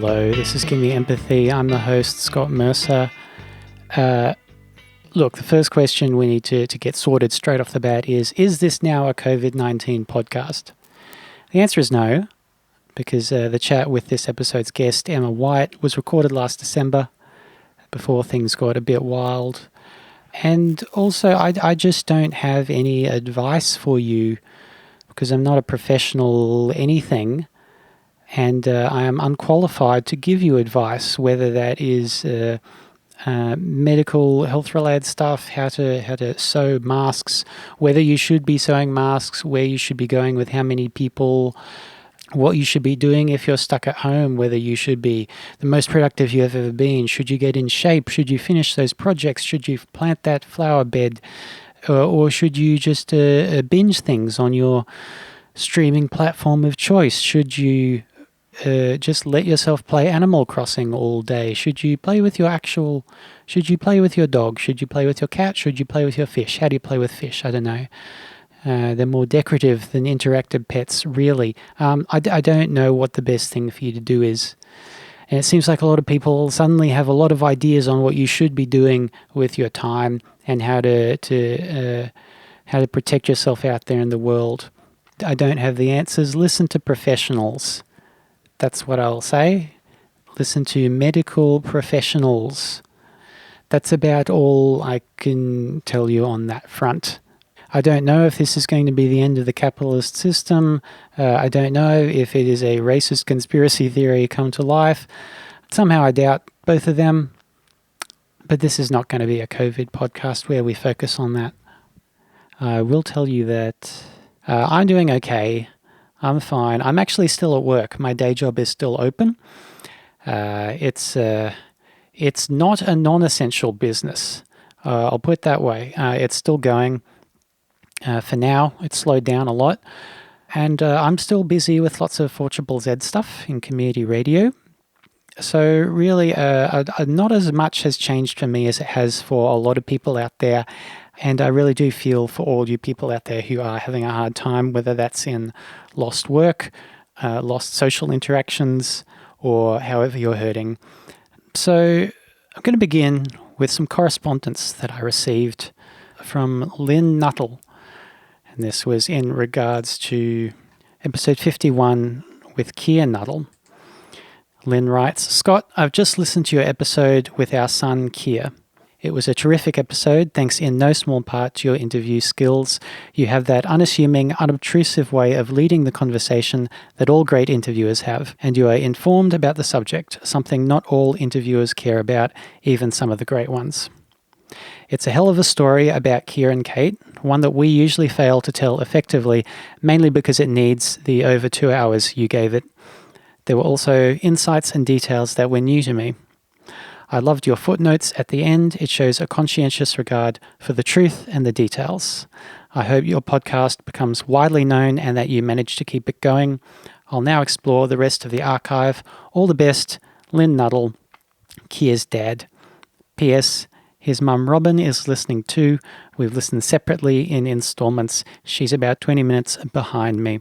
Hello, this is Gimme Empathy. I'm the host, Scott Mercer. Look, the first question we need to get sorted straight off the bat is this now a COVID-19 podcast? The answer is no, because the chat with this episode's guest, Emma White, was recorded last December, before things got a bit wild. And also, I just don't have any advice for you, because I'm not a professional anything. And I am unqualified to give you advice, whether that is medical, health-related stuff, how to sew masks, whether you should be sewing masks, where you should be going with how many people, what you should be doing if you're stuck at home, whether you should be the most productive you have ever been, should you get in shape, should you finish those projects, should you plant that flower bed, or should you just binge things on your streaming platform of choice, should you just let yourself play Animal Crossing all day? Should you play with your dog? Should you play with your cat? Should you play with your fish? How do you play with fish? I don't know. They're more decorative than interactive pets, really. I don't know what the best thing for you to do is. And it seems like a lot of people suddenly have a lot of ideas on what you should be doing with your time and how to protect yourself out there in the world. I don't have the answers. Listen to professionals. That's what I'll say. Listen to medical professionals. That's about all I can tell you on that front. I don't know if this is going to be the end of the capitalist system. I don't know if it is a racist conspiracy theory come to life. Somehow I doubt both of them. But this is not going to be a COVID podcast where we focus on that. I will tell you that I'm doing okay. I'm fine. I'm actually still at work. My day job is still open. It's not a non-essential business. I'll put it that way. It's still going. For now, it's slowed down a lot. And I'm still busy with lots of 4ZZZ stuff in community radio. So really, not as much has changed for me as it has for a lot of people out there. And I really do feel for all you people out there who are having a hard time, whether that's in lost work, lost social interactions, or however you're hurting. So I'm going to begin with some correspondence that I received from Lynn Nuttall. And this was in regards to episode 51 with Keir Nuttall. Lynn writes, Scott, I've just listened to your episode with our son Keir. It was a terrific episode, thanks in no small part to your interview skills. You have that unassuming, unobtrusive way of leading the conversation that all great interviewers have, and you are informed about the subject, something not all interviewers care about, even some of the great ones. It's a hell of a story about Keir and Kate, one that we usually fail to tell effectively, mainly because it needs the over 2 hours you gave it. There were also insights and details that were new to me. I loved your footnotes at the end. It shows a conscientious regard for the truth and the details. I hope your podcast becomes widely known and that you manage to keep it going. I'll now explore the rest of the archive. All the best, Lynn Nuttall, Keir's dad. P.S. His mum Robin is listening too. We've listened separately in installments. She's about 20 minutes behind me.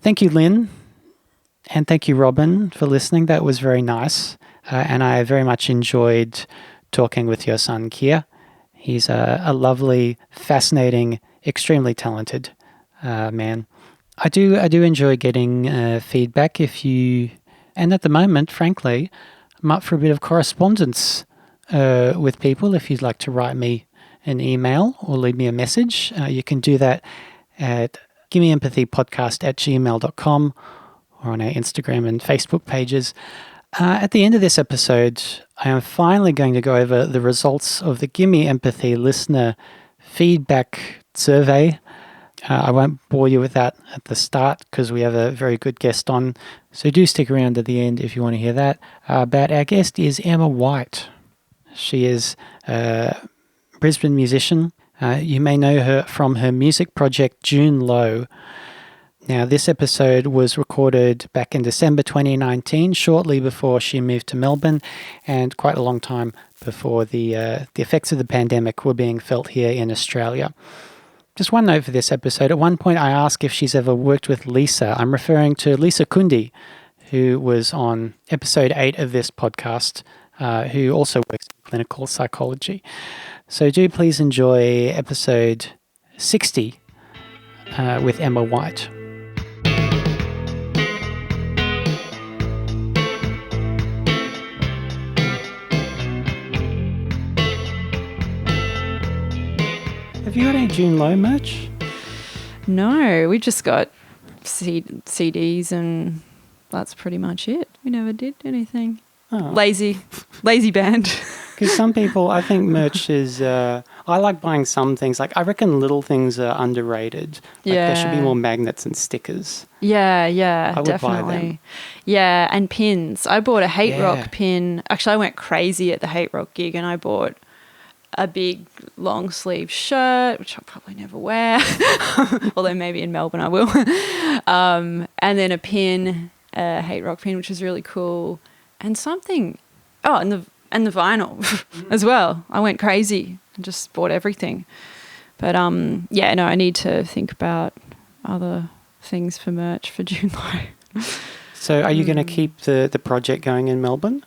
Thank you, Lynn. And thank you, Robin, for listening. That was very nice. And I very much enjoyed talking with your son, Keir. He's a lovely, fascinating, extremely talented man. I do enjoy getting feedback and at the moment, frankly, I'm up for a bit of correspondence with people. If you'd like to write me an email or leave me a message, you can do that at gimmeempathypodcast@gmail.com or on our Instagram and Facebook pages. At the end of this episode, I am finally going to go over the results of the Gimme Empathy listener feedback survey. I won't bore you with that at the start because we have a very good guest on. So do stick around at the end if you want to hear that. But our guest is Emma White. She is a Brisbane musician. You may know her from her music project June Low. Now, this episode was recorded back in December 2019, shortly before she moved to Melbourne, and quite a long time before the effects of the pandemic were being felt here in Australia. Just one note for this episode. At one point, I asked if she's ever worked with Lisa. I'm referring to Lisa Kundi, who was on episode 8 of this podcast, who also works in clinical psychology. So do please enjoy episode 60 with Emma White. Have you got any June Low merch? No, we just got CDs and that's pretty much it. We never did anything. Oh. Lazy band. Because some people, I think merch is, I like buying some things. Like, I reckon little things are underrated. Like, there should be more magnets and stickers. Yeah, I would definitely. buy them. Yeah, and pins. I bought a Hate Rock pin. Actually, I went crazy at the Hate Rock gig and I bought a big long sleeve shirt, which I'll probably never wear, although maybe in Melbourne I will. And then a pin, a Hate Rock pin, which was really cool. And something, and the vinyl as well. I went crazy and just bought everything. But I need to think about other things for merch for June Low. So are you going to keep the project going in Melbourne?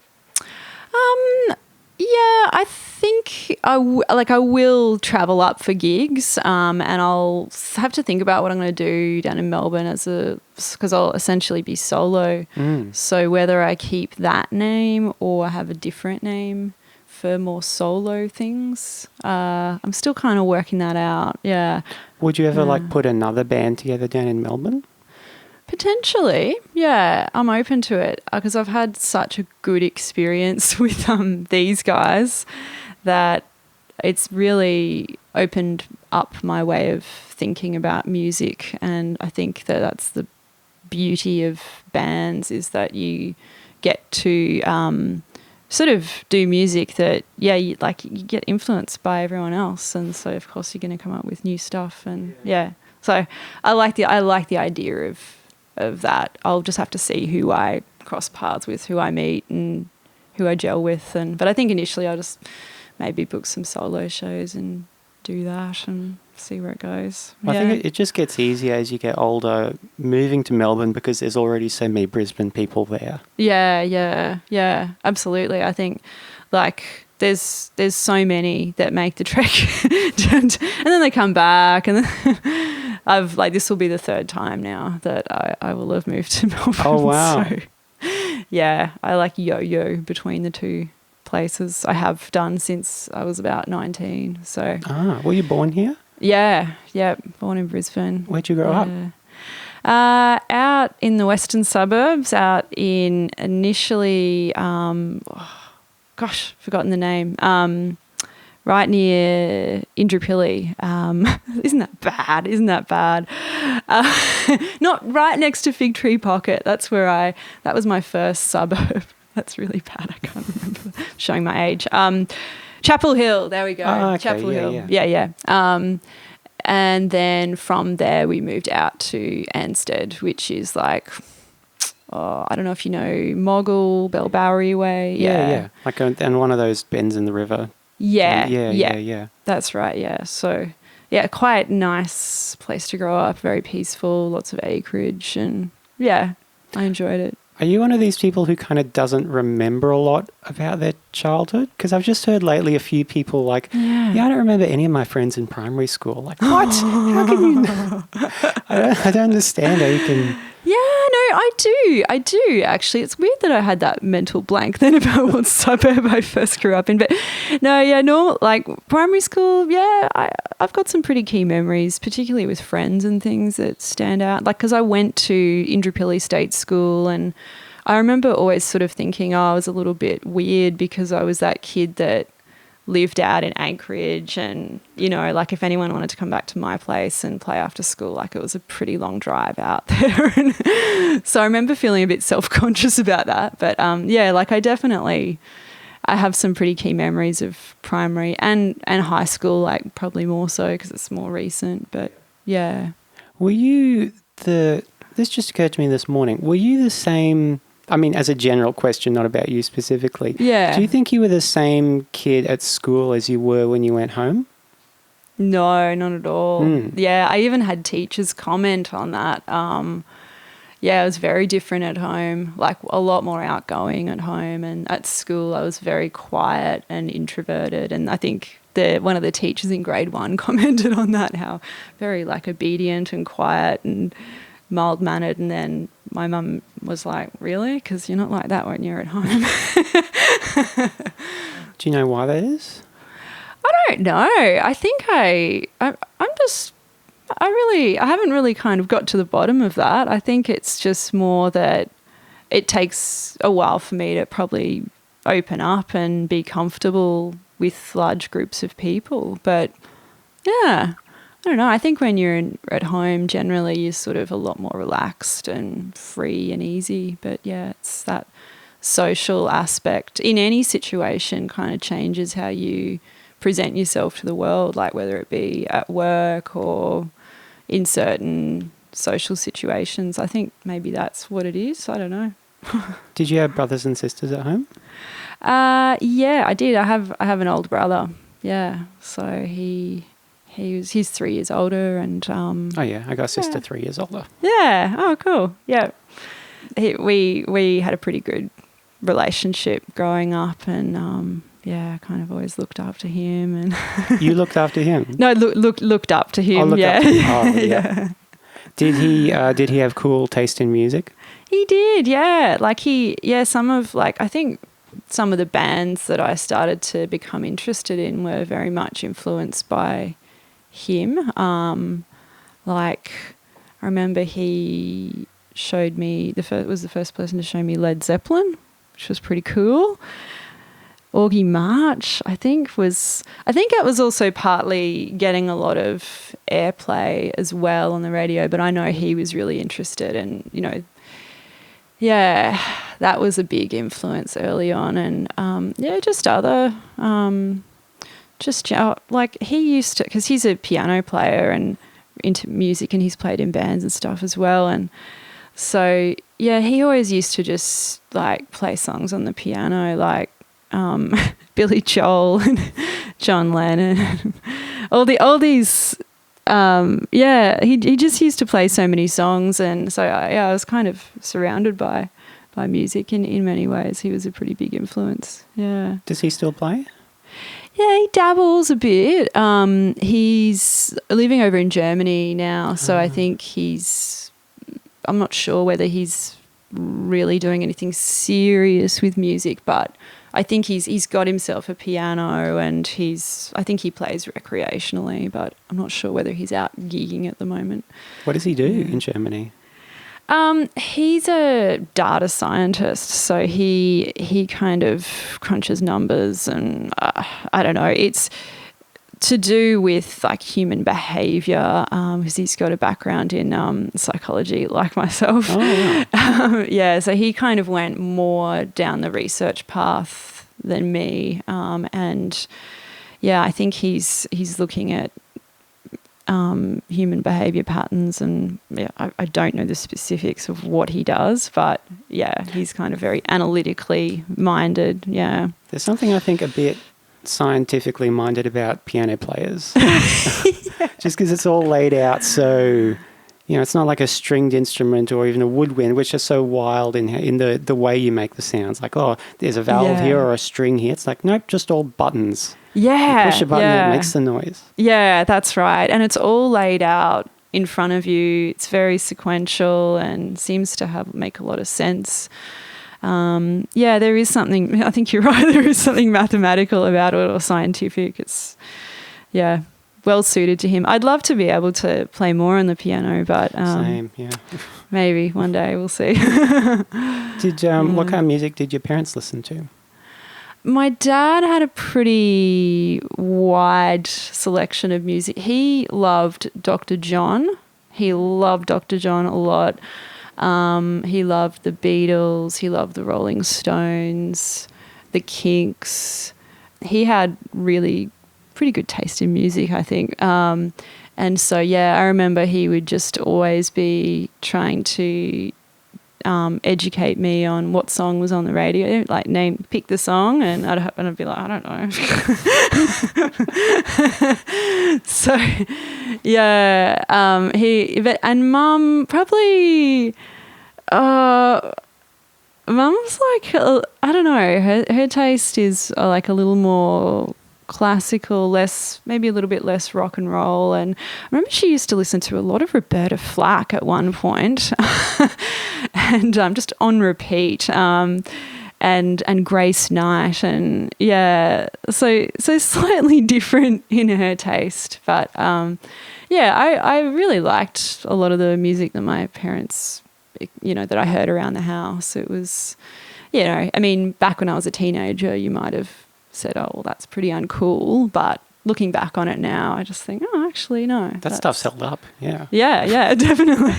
Yeah, I think I will travel up for gigs, and I'll have to think about what I'm going to do down in Melbourne because I'll essentially be solo. So whether I keep that name or have a different name for more solo things, I'm still kind of working that out. Yeah. Would you ever put another band together down in Melbourne? Potentially, yeah, I'm open to it because I've had such a good experience with these guys that it's really opened up my way of thinking about music, and I think that that's the beauty of bands is that you get to sort of do music that you get influenced by everyone else, and so of course you're going to come up with new stuff, and so I like the idea of that. I'll just have to see who I cross paths with, who I meet and who I gel with. But I think initially I'll just maybe book some solo shows and do that and see where it goes. I think it just gets easier as you get older moving to Melbourne because there's already so many Brisbane people there. Yeah, absolutely. I think there's so many that make the trek and then they come back, and then this will be the third time now that I will have moved to Melbourne. Oh, wow. So, yeah, I yo-yo between the two places. I have done since I was about 19. So. Were you born here? Yeah, born in Brisbane. Where'd you grow up? Out in the western suburbs, out in initially, forgotten the name, right near Indooroopilly. Isn't that bad? Not right next to Fig Tree Pocket. That was my first suburb. That's really bad. I can't remember. Showing my age. Chapel Hill. There we go. Oh, okay. Chapel Hill. Yeah. And then from there we moved out to Ansted, which is I don't know if you know Moggle, Bellbowery way. Yeah. And one of those bends in the river. Yeah. That's right, yeah. So, quite nice place to grow up, very peaceful, lots of acreage, and I enjoyed it. Are you one of these people who kind of doesn't remember a lot about their childhood? Because I've just heard lately a few people I don't remember any of my friends in primary school. Like, what? How can you know? I don't understand how you can... Yeah, no, I do, actually. It's weird that I had that mental blank then about what suburb I first grew up in. But no, primary school, I've got some pretty key memories, particularly with friends and things that stand out. Because I went to Indooroopilly State School, and I remember always sort of thinking, I was a little bit weird because I was that kid that lived out in Anchorage, and if anyone wanted to come back to my place and play after school, it was a pretty long drive out there. And so I remember feeling a bit self-conscious about that, but I have some pretty key memories of primary and high school, probably more so because it's more recent, but yeah. Were you this just occurred to me this morning, were you the same... I mean, as a general question, not about you specifically. Yeah. Do you think you were the same kid at school as you were when you went home? No, not at all. Yeah, I even had teachers comment on that. yeah, it was very different at home, like a lot more outgoing at home. And at school, I was very quiet and introverted. And I think one of the teachers in grade 1 commented on that, how very like obedient and quiet and mild-mannered. And then my mum was like, really? Because you're not like that when you're at home. Do you know why that is? I don't know. I think I haven't really kind of got to the bottom of that. I think it's just more that it takes a while for me to probably open up and be comfortable with large groups of people. But yeah, I don't know. I think when you're at home, generally you're sort of a lot more relaxed and free and easy. But yeah, it's that social aspect in any situation kind of changes how you present yourself to the world, like whether it be at work or in certain social situations. I think maybe that's what it is. I don't know. Did you have brothers and sisters at home? Yeah, I did. I have an older brother. Yeah, so he's 3 years older, and Oh yeah, I got a sister 3 years older. Yeah. Oh, cool. Yeah, we had a pretty good relationship growing up, and yeah, kind of always looked after him. And You looked after him? No, looked up to him. Oh, yeah. Up to him. Oh, yeah. Did he have cool taste in music? He did, yeah. Like some of I think some of the bands that I started to become interested in were very much influenced by him. Like I remember he showed me was the first person to show me Led Zeppelin, which was pretty cool. Augie March, I think it was also partly getting a lot of airplay as well on the radio, but I know he was really interested, and yeah, that was a big influence early on. And yeah, just other like he used to, because he's a piano player and into music, and he's played in bands and stuff as well. And so yeah, he always used to just like play songs on the piano, like Billy Joel and John Lennon, all these. Yeah, he just used to play so many songs, and so I was kind of surrounded by music in many ways. He was a pretty big influence. Yeah. Does he still play? Yeah, he dabbles a bit. He's living over in Germany now, so I think I'm not sure whether he's really doing anything serious with music, but I think he's got himself a piano, and I think he plays recreationally, but I'm not sure whether he's out gigging at the moment. What does he do in Germany? He's a data scientist, so he kind of crunches numbers, and I don't know, it's to do with like human behavior, because he's got a background in psychology like myself. Oh, yeah. Yeah, so he kind of went more down the research path than me, and yeah, I think he's looking at human behavior patterns, and yeah, I don't know the specifics of what he does, but yeah, he's kind of very analytically minded. Yeah, There's something I think a bit scientifically minded about piano players. Just because it's all laid out so, it's not like a stringed instrument or even a woodwind, which are so wild in the way you make the sounds. Like, oh, there's a valve here or a string here. It's like, nope, just all buttons. Yeah. You push a button that makes the noise. Yeah, that's right. And it's all laid out in front of you. It's very sequential and seems to make a lot of sense. Yeah, there is something, I think you're right, there is something mathematical about it, or scientific. It's, yeah, well suited to him. I'd love to be able to play more on the piano, but Same, yeah. Maybe one day, we'll see. What kind of music did your parents listen to? My dad had a pretty wide selection of music. He loved Dr. John. He loved Dr. John a lot. He loved the Beatles. He loved the Rolling Stones, the Kinks. He had really pretty good taste in music, I think. And so, yeah, I remember he would just always be trying to educate me on what song was on the radio, like pick the song, and I'd be like, I don't know. So, yeah, and Mum probably, Mum's like, I don't know, her taste is like a little more classical, maybe a little bit less rock and roll. And I remember she used to listen to a lot of Roberta Flack at one point and just on repeat. And Grace Knight, and so slightly different in her taste, but I really liked a lot of the music that my parents, that I heard around the house. It was, I mean, back when I was a teenager, you might have said, oh, well, that's pretty uncool, but looking back on it now, I just think, oh, actually, no. That stuff's held up, yeah. Yeah, definitely.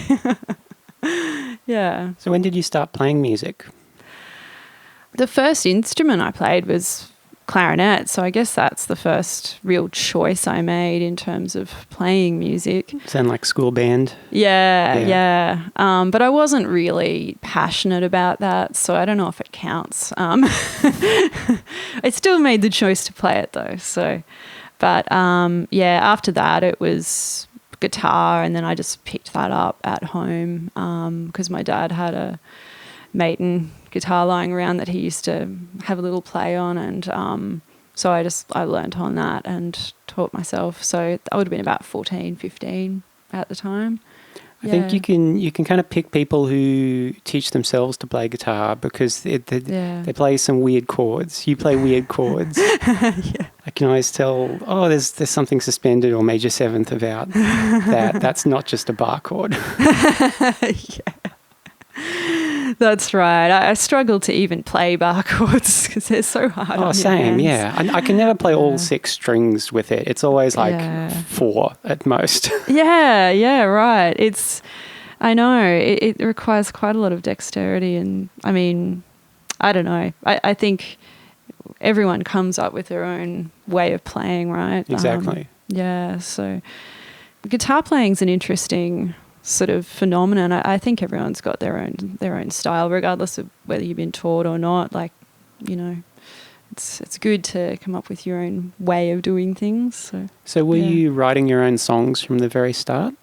Yeah. So when did you start playing music? The first instrument I played was clarinet, so I guess that's the first real choice I made in terms of playing music. Sound like school band? Yeah. But I wasn't really passionate about that, so I don't know if it counts. I still made the choice to play it though. So, but after that it was guitar, and then I just picked that up at home because my dad had a Maton guitar lying around that he used to have a little play on, and so I learnt on that and taught myself. So I would have been about 14, 15 at the time. I think you can kind of pick people who teach themselves to play guitar because they play some weird chords. You play weird chords. Yeah. I can always tell, oh, there's something suspended or major seventh about that. That's not just a bar chord. Yeah. That's right. I struggle to even play bar chords because they're so hard. Oh, same, yeah. I can never play all 6 strings with it. It's always like 4 at most. Yeah, right. I know, it requires quite a lot of dexterity, and I mean, I don't know. I think everyone comes up with their own way of playing, right? Exactly. So guitar playing's an interesting sort of phenomenon. I think everyone's got their own style, regardless of whether you've been taught or not. Like, it's good to come up with your own way of doing things. So were you writing your own songs from the very start?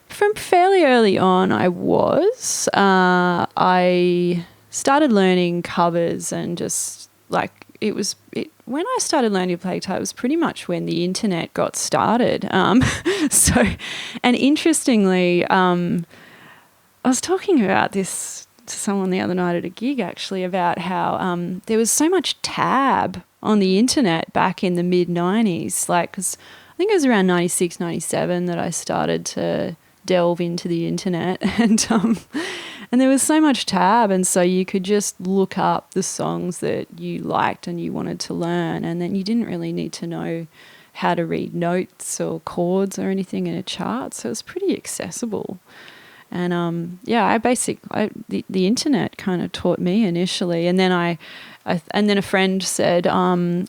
From fairly early on, I was. I started learning covers, and just like when I started learning to play guitar, it was pretty much when the internet got started. And interestingly, I was talking about this to someone the other night at a gig, actually, about how there was so much tab on the internet back in the mid-90s. Like, because I think it was around 96, 97 that I started to delve into the internet, and there was so much tab, and so you could just look up the songs that you liked and you wanted to learn, and then you didn't really need to know how to read notes or chords or anything in a chart, so it was pretty accessible. And the internet kind of taught me initially, and then and then a friend said, why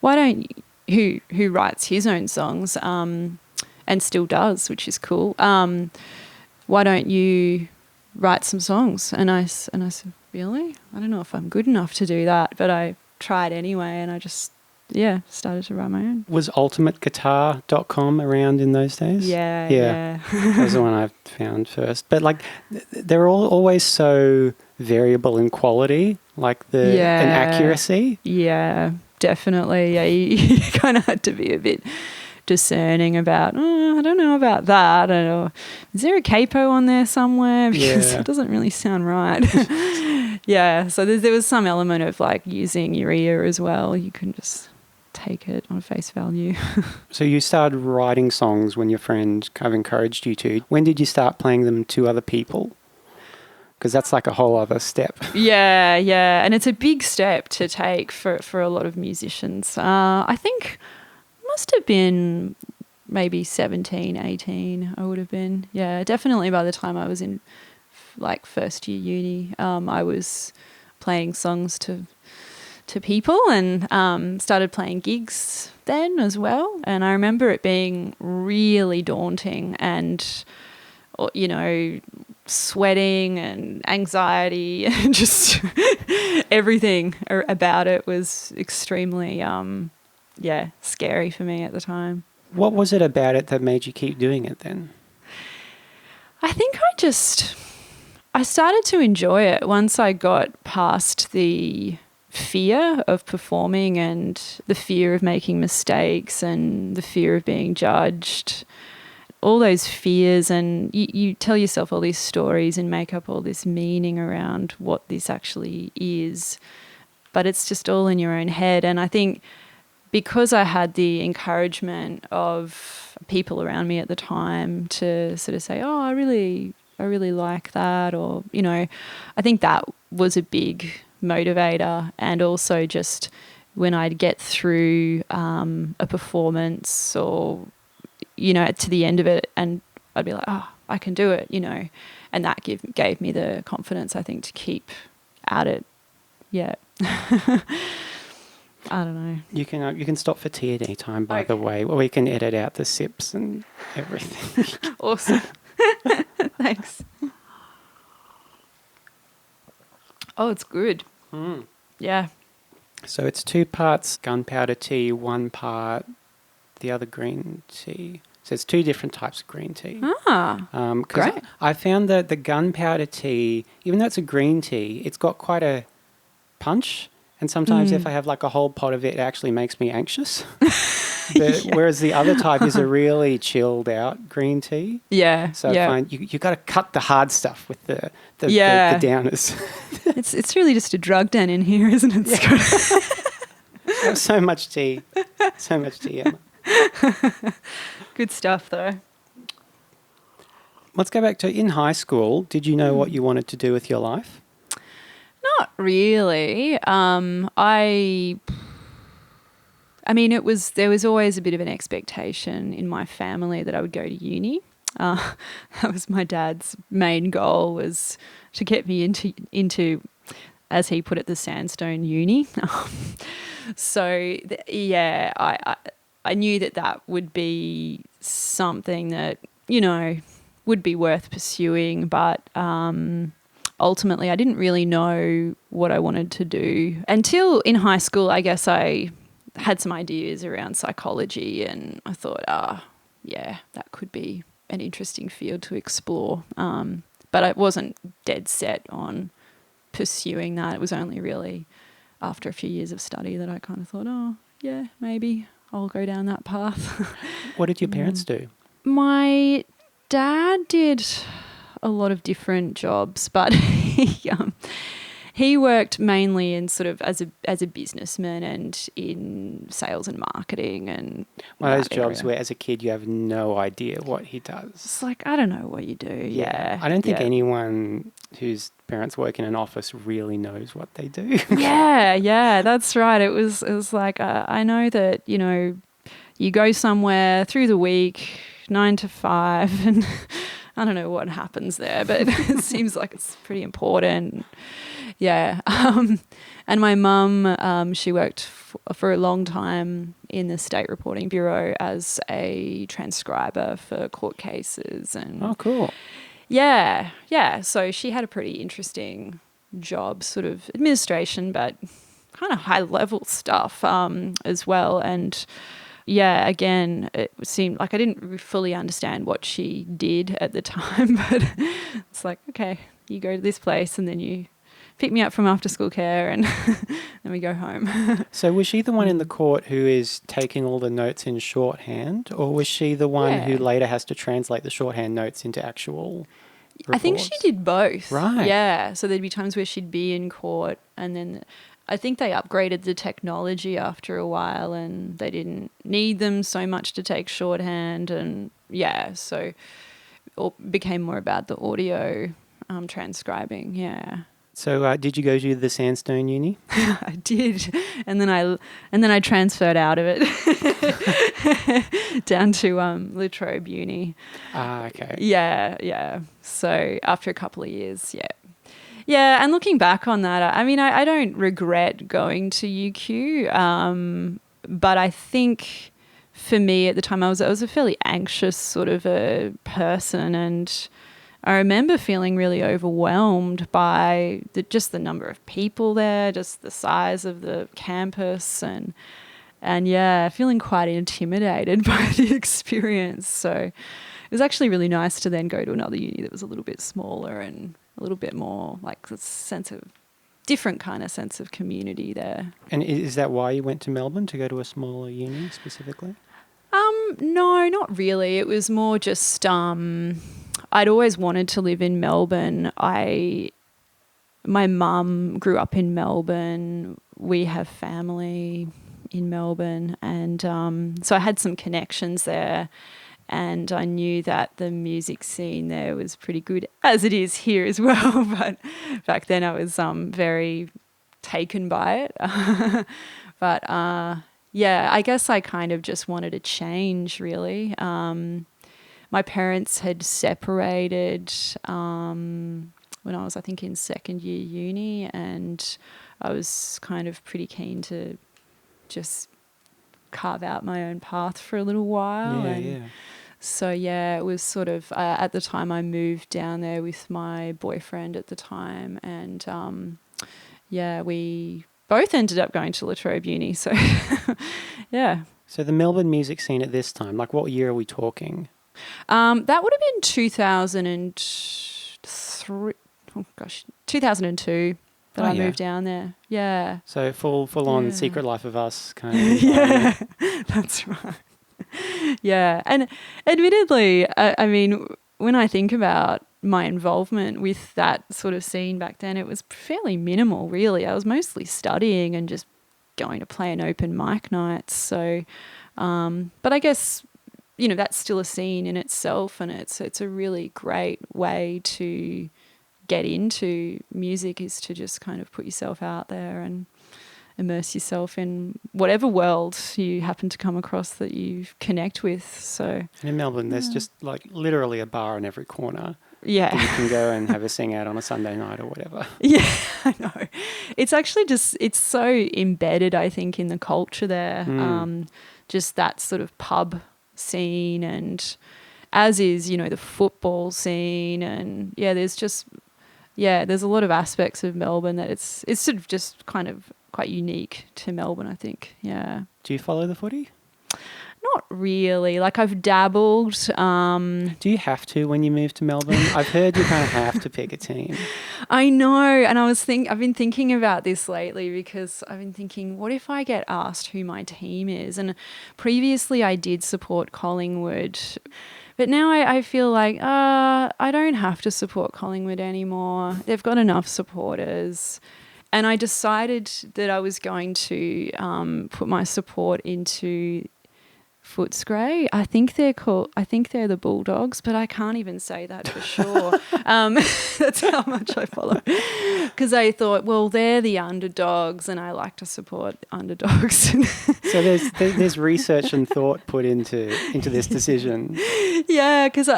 don't you, who writes his own songs and still does, which is cool, why don't you write some songs? And I said, really? I don't know if I'm good enough to do that, but I tried anyway, and I just started to write my own. Was ultimateguitar.com around in those days? Yeah. That was the one I found first. But like, they're always so variable in quality, like and accuracy. Yeah, definitely. Yeah, you kind of had to be a bit discerning about, I don't know about that. Or, is there a capo on there somewhere? Because it doesn't really sound right. So there was some element of like using your ear as well. You couldn't just take it on face value. So you started writing songs when your friend kind of encouraged you to. When did you start playing them to other people? Because that's like a whole other step. Yeah. And it's a big step to take for a lot of musicians. I think must have been maybe 17, 18 I would have been. Yeah, definitely by the time I was in like first year uni, I was playing songs to people, and started playing gigs then as well. And I remember it being really daunting, and sweating and anxiety and just everything about it was extremely scary for me at the time. What was it about it that made you keep doing it then? I think I just I started to enjoy it once I got past the fear of performing and the fear of making mistakes and the fear of being judged. All those fears, and you tell yourself all these stories and make up all this meaning around what this actually is. But it's just all in your own head. And I think because I had the encouragement of people around me at the time to sort of say, oh, I really like that, or, you know, I think that was a big motivator. And also just when I'd get through a performance or, you know, to the end of it, and I'd be like, oh, I can do it, you know, and that gave me the confidence, I think, to keep at it. Yeah. I don't know. You can stop for tea at any time, by the way, or we can edit out the sips and everything. Awesome. Thanks. Oh, it's good. Mm. Yeah. So it's 2 parts gunpowder tea, 1 part the other green tea. So it's 2 different types of green tea. Great. I found that the gunpowder tea, even though it's a green tea, it's got quite a punch. And sometimes if I have like a whole pot of it, it actually makes me anxious. Whereas the other type is a really chilled out green tea. Yeah. So I find you got to cut the hard stuff with the downers. It's really just a drug den in here, isn't it, Scott? So much tea. So much tea, Emma. Good stuff, though. Let's go back to in high school. Did you know what you wanted to do with your life? Not really. I mean, there was always a bit of an expectation in my family that I would go to uni. That was my dad's main goal, was to get me into, as he put it, the sandstone uni. So I knew that would be something that, you know, would be worth pursuing, but ultimately I didn't really know what I wanted to do until in high school. I guess I had some ideas around psychology, and I thought, that could be an interesting field to explore. But I wasn't dead set on pursuing that. It was only really after a few years of study that I kind of thought, maybe I'll go down that path. What did your parents do? My dad did a lot of different jobs, but he worked mainly in sort of as a businessman and in sales and marketing, and one of those jobs where as a kid you have no idea what he does. It's like, I don't know what you do. Yeah. I don't think anyone whose parents work in an office really knows what they do. Yeah, that's right. It was like, I know that, you know, you go somewhere through the week, 9 to 5, and I don't know what happens there, but it seems like it's pretty important. Yeah. And my mum, she worked for a long time in the State Reporting Bureau as a transcriber for court cases. And oh, cool. Yeah. So she had a pretty interesting job, sort of administration, but kind of high-level stuff as well. And yeah, again, it seemed like I didn't fully understand what she did at the time, but it's like, okay, you go to this place and then you pick me up from after school care and then we go home. So was she the one in the court who is taking all the notes in shorthand, or was she the one who later has to translate the shorthand notes into actual reports? I think she did both. Right. Yeah, so there'd be times where she'd be in court, and then I think they upgraded the technology after a while and they didn't need them so much to take shorthand, and so it became more about the audio transcribing, So did you go to the Sandstone Uni? I did, and then I transferred out of it down to Latrobe Uni. Ah, okay. Yeah. So after a couple of years, yeah. And looking back on that, I mean, I don't regret going to UQ, but I think for me at the time, I was a fairly anxious sort of a person, and I remember feeling really overwhelmed by just the number of people there, just the size of the campus, and feeling quite intimidated by the experience. So it was actually really nice to then go to another uni that was a little bit smaller and a little bit more like a sense of different kind of sense of community there. And is that why you went to Melbourne, to go to a smaller uni specifically? No, not really. It was more just I'd always wanted to live in Melbourne. My mum grew up in Melbourne. We have family in Melbourne, and so I had some connections there, and I knew that the music scene there was pretty good, as it is here as well. But back then I was very taken by it. But yeah, I guess I kind of just wanted a change, really. My parents had separated when I was, I think, in second year uni, and I was kind of pretty keen to just carve out my own path for a little while. So, yeah, it was sort of, at the time I moved down there with my boyfriend at the time, and yeah, we both ended up going to La Trobe Uni. So, yeah. So the Melbourne music scene at this time, like what year are we talking? That would have been 2003, 2002 that I moved down there. Yeah. So full on Secret Life of Us kind of. Yeah, that's right. Yeah. And admittedly, I mean, when I think about my involvement with that sort of scene back then, it was fairly minimal, really. I was mostly studying and just going to play an open mic nights. So, but I guess, you know, that's still a scene in itself, and it's a really great way to get into music, is to just kind of put yourself out there and immerse yourself in whatever world you happen to come across that you connect with. So, and in Melbourne, there's just like literally a bar in every corner. Yeah. You can go and have a sing out on a Sunday night or whatever. Yeah, I know. It's actually just, it's so embedded, I think, in the culture there. Just that sort of pub scene, and as is, you know, the football scene, and there's a lot of aspects of Melbourne that it's sort of just kind of quite unique to Melbourne, I think. Yeah. Do you follow the footy? Not really. Like, I've dabbled. Do you have to when you move to Melbourne? I've heard you kind of have to pick a team. I know, and I've been thinking about this lately, because I've been thinking, what if I get asked who my team is? And previously I did support Collingwood, but now I feel like I don't have to support Collingwood anymore. They've got enough supporters. And I decided that I was going to put my support into Footscray. I think they're the Bulldogs, but I can't even say that for sure. That's how much I follow. Because I thought, well, they're the underdogs, and I like to support underdogs. So there's research and thought put into this decision. Yeah, because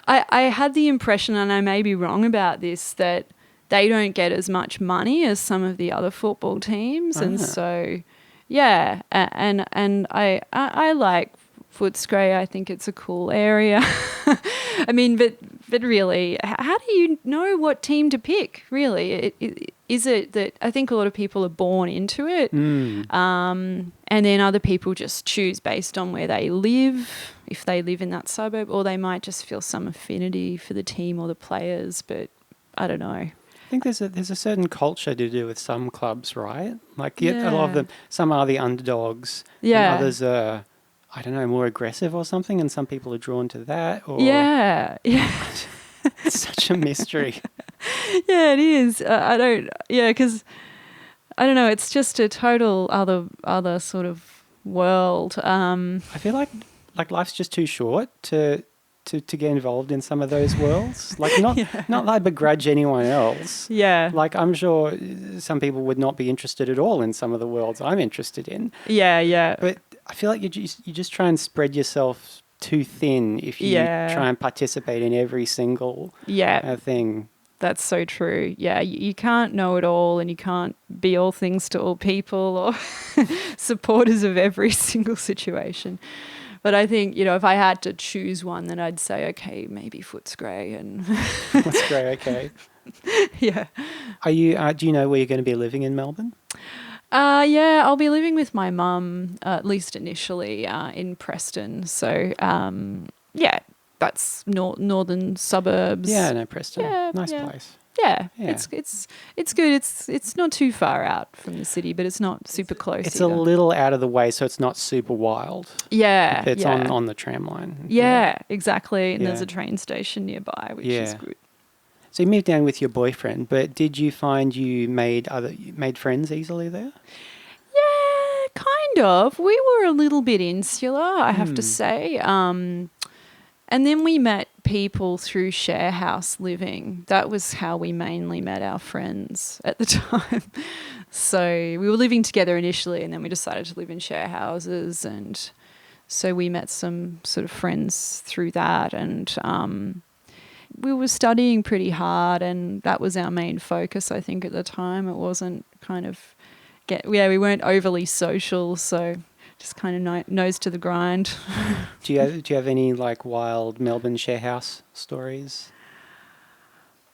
I had the impression, and I may be wrong about this, that they don't get as much money as some of the other football teams, and so yeah, and I like Footscray. I think it's a cool area. I mean, but really, how do you know what team to pick? Really, is it that I think a lot of people are born into it, and then other people just choose based on where they live, if they live in that suburb, or they might just feel some affinity for the team or the players. But I don't know. I think there's a certain culture to do with some clubs, right? Like a lot of them, some are the underdogs, and others are, I don't know, more aggressive or something, and some people are drawn to that. Or it's such a mystery. Yeah, it is. Because I don't know. It's just a total other sort of world. I feel like life's just too short to get involved in some of those worlds. Like not that I begrudge anyone else. Yeah. Like I'm sure some people would not be interested at all in some of the worlds I'm interested in. Yeah. But I feel like you just try and spread yourself too thin if you try and participate in every single thing. That's so true. Yeah, you can't know it all, and you can't be all things to all people or supporters of every single situation. But I think, you know, if I had to choose one, then I'd say, okay, maybe Footscray. And Footscray, okay. Yeah. Are you? Do you know where you're going to be living in Melbourne? Yeah, I'll be living with my mum, at least initially, in Preston. So, that's northern suburbs. Yeah, no, Preston. Yeah, nice place. Yeah, Yeah. it's good. It's not too far out from the city, but it's not super close. It's either. a little out of the way, so it's not super wild. Yeah, It's yeah. on the tram line. Yeah, exactly. And Yeah. there's a train station nearby, which is good. So you moved down with your boyfriend, but did you find you made friends easily there? Yeah, kind of. We were a little bit insular, I have to say. And then we met people through share house living. That was how we mainly met our friends at the time. So we were living together initially, and then we decided to live in share houses. And so we met some sort of friends through that. And we were studying pretty hard, and that was our main focus, I think, at the time. It wasn't kind of we weren't overly social, so just kind of nose to the grind. Do you have any like wild Melbourne share house stories?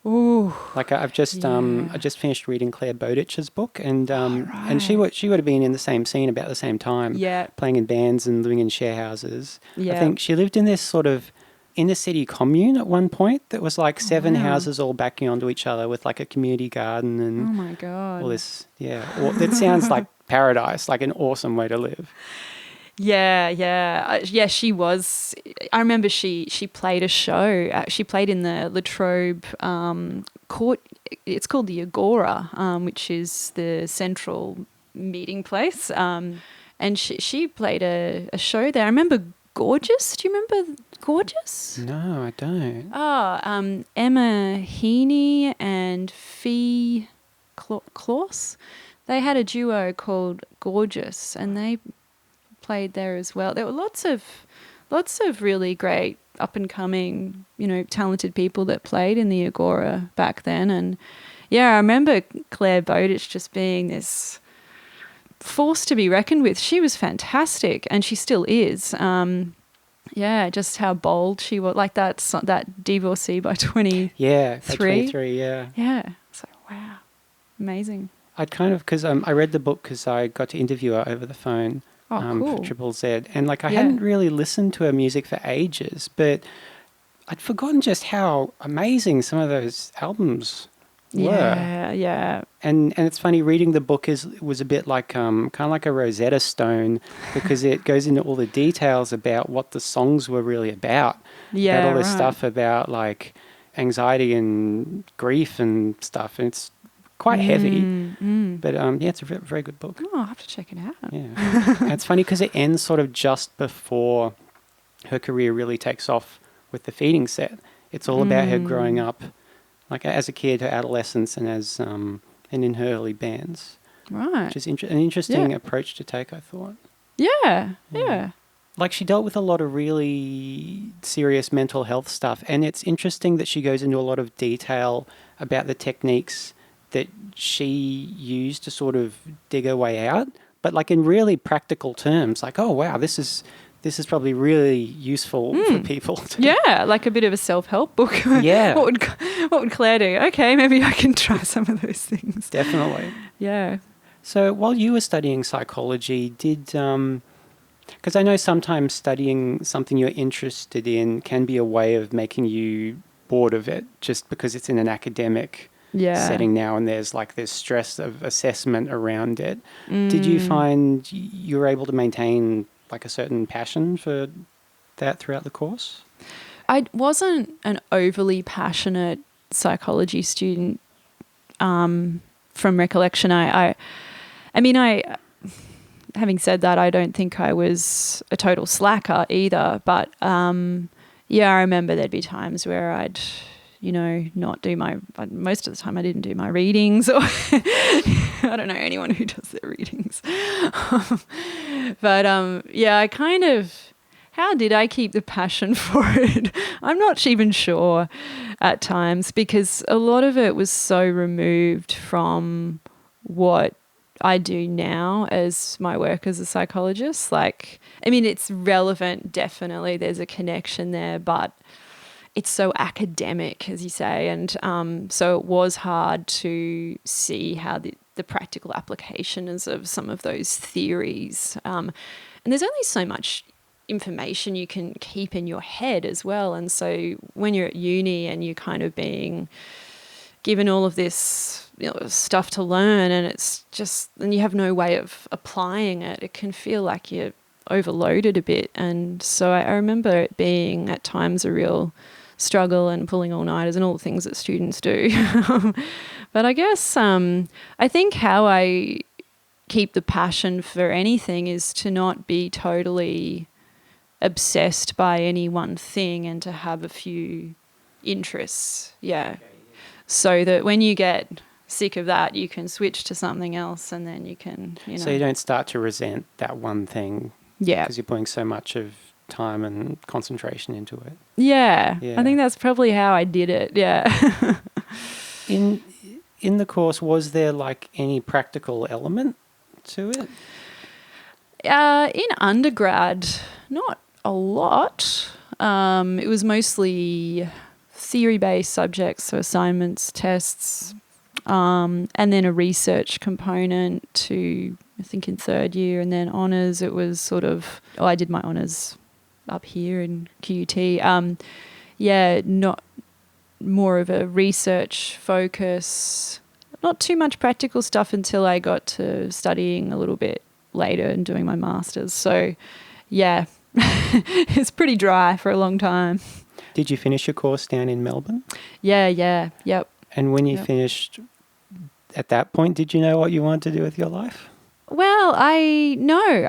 Ooh, Like I just finished reading Claire Bowditch's book, and and she right. would have been in the same scene about the same time, Yeah. playing in bands and living in share houses. Yeah. I think she lived in this sort of inner city commune at one point that was like 7 wow. houses all backing onto each other with like a community garden Oh and my God. all this. Yeah, it sounds like paradise, like an awesome way to live. Yeah, yeah. Yeah, she was. I remember she played a show. She played in the Latrobe court. It's called the Agora, which is the central meeting place. And she played a show there. I remember Gorgeous. Do you remember Gorgeous? No, I don't. Oh, Emma Heaney and Fee Claus. They had a duo called Gorgeous, and they played there as well. There were lots of really great up and coming, talented people that played in the Agora back then. And yeah, I remember Claire Bowditch just being this force to be reckoned with. She was fantastic, and she still is. Yeah, just how bold she was. Like that Divorcee by 23. Yeah, by 23, yeah. Yeah. So wow, amazing. I'd kind of, because I read the book because I got to interview her over the phone. Oh, cool. For Triple Z. And like I hadn't really listened to her music for ages, but I'd forgotten just how amazing some of those albums were. Yeah, yeah. And it's funny, reading the book was a bit like kind of like a Rosetta Stone, because it goes into all the details about what the songs were really about. Yeah, about all this right. stuff about like anxiety and grief and stuff. And it's quite heavy. But yeah, it's a very good book. Oh, I'll have to check it out. Yeah. And it's funny because it ends sort of just before her career really takes off with the Feeding Set. It's all about her growing up, like as a kid, her adolescence, and as and in her early bands. Right. Which is an interesting approach to take, I thought. Yeah. Like she dealt with a lot of really serious mental health stuff, and it's interesting that she goes into a lot of detail about the techniques that she used to sort of dig her way out, but like in really practical terms, like, oh wow, this is probably really useful for people. Yeah, like a bit of a self-help book. Yeah. What would Claire do? Okay, maybe I can try some of those things. Definitely. Yeah. So while you were studying psychology, because I know sometimes studying something you're interested in can be a way of making you bored of it just because it's in an academic setting now, and there's like this stress of assessment around it. Did you find you were able to maintain like a certain passion for that throughout the course? I wasn't an overly passionate psychology student. From recollection, I mean, having said that, I don't think I was a total slacker either. But yeah, I remember there'd be times where I'd not do most of the time I didn't do my readings, or I don't know anyone who does their readings. But yeah, I kind of, how did I keep the passion for it? I'm not even sure at times, because a lot of it was so removed from what I do now as my work as a psychologist. Like, I mean, it's relevant, definitely. There's a connection there, but it's so academic, as you say, and so it was hard to see how the practical applications of some of those theories. And there's only so much information you can keep in your head as well. And so when you're at uni and you're kind of being given all of this stuff to learn, and it's just, and you have no way of applying it. It can feel like you're overloaded a bit. And so I remember it being at times a real struggle and pulling all-nighters and all the things that students do. But I guess I think how I keep the passion for anything is to not be totally obsessed by any one thing and to have a few interests. Yeah. So that when you get sick of that, you can switch to something else, and then you can, So you don't start to resent that one thing. Yeah. Because you're putting so much of time and concentration into it. Yeah. I think that's probably how I did it. Yeah. In the course, was there like any practical element to it? In undergrad, not a lot. It was mostly theory-based subjects, so assignments, tests, and then a research component to, I think, in third year, and then honours. It was sort of, I did my honours up here in QUT. Not more of a research focus, not too much practical stuff until I got to studying a little bit later and doing my master's. So, yeah, it's pretty dry for a long time. Did you finish your course down in Melbourne? Yeah, yep. And when you finished, at that point, did you know what you wanted to do with your life? Well, I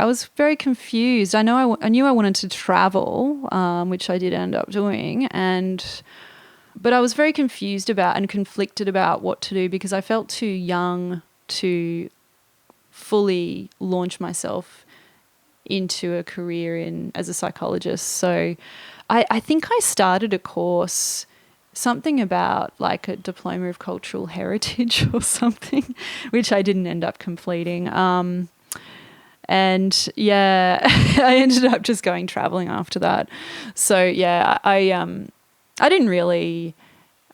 was very confused. I knew I wanted to travel, which I did end up doing, but I was very confused about and conflicted about what to do because I felt too young to fully launch myself into a career as a psychologist. So I think I started a course, something about like a diploma of cultural heritage or something, which I didn't end up completing. And yeah, I ended up just going traveling after that. So yeah, I didn't really.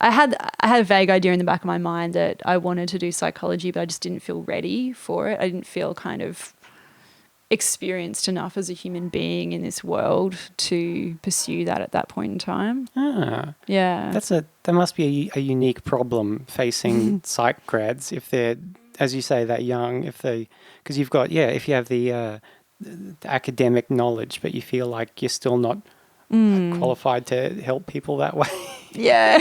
I had a vague idea in the back of my mind that I wanted to do psychology, but I just didn't feel ready for it. I didn't feel kind of experienced enough as a human being in this world to pursue that at that point in time. Yeah. That must be a unique problem facing psych grads if they're, as you say, that young. Because you've got if you have the academic knowledge, but you feel like you're still not qualified to help people that way. Yeah.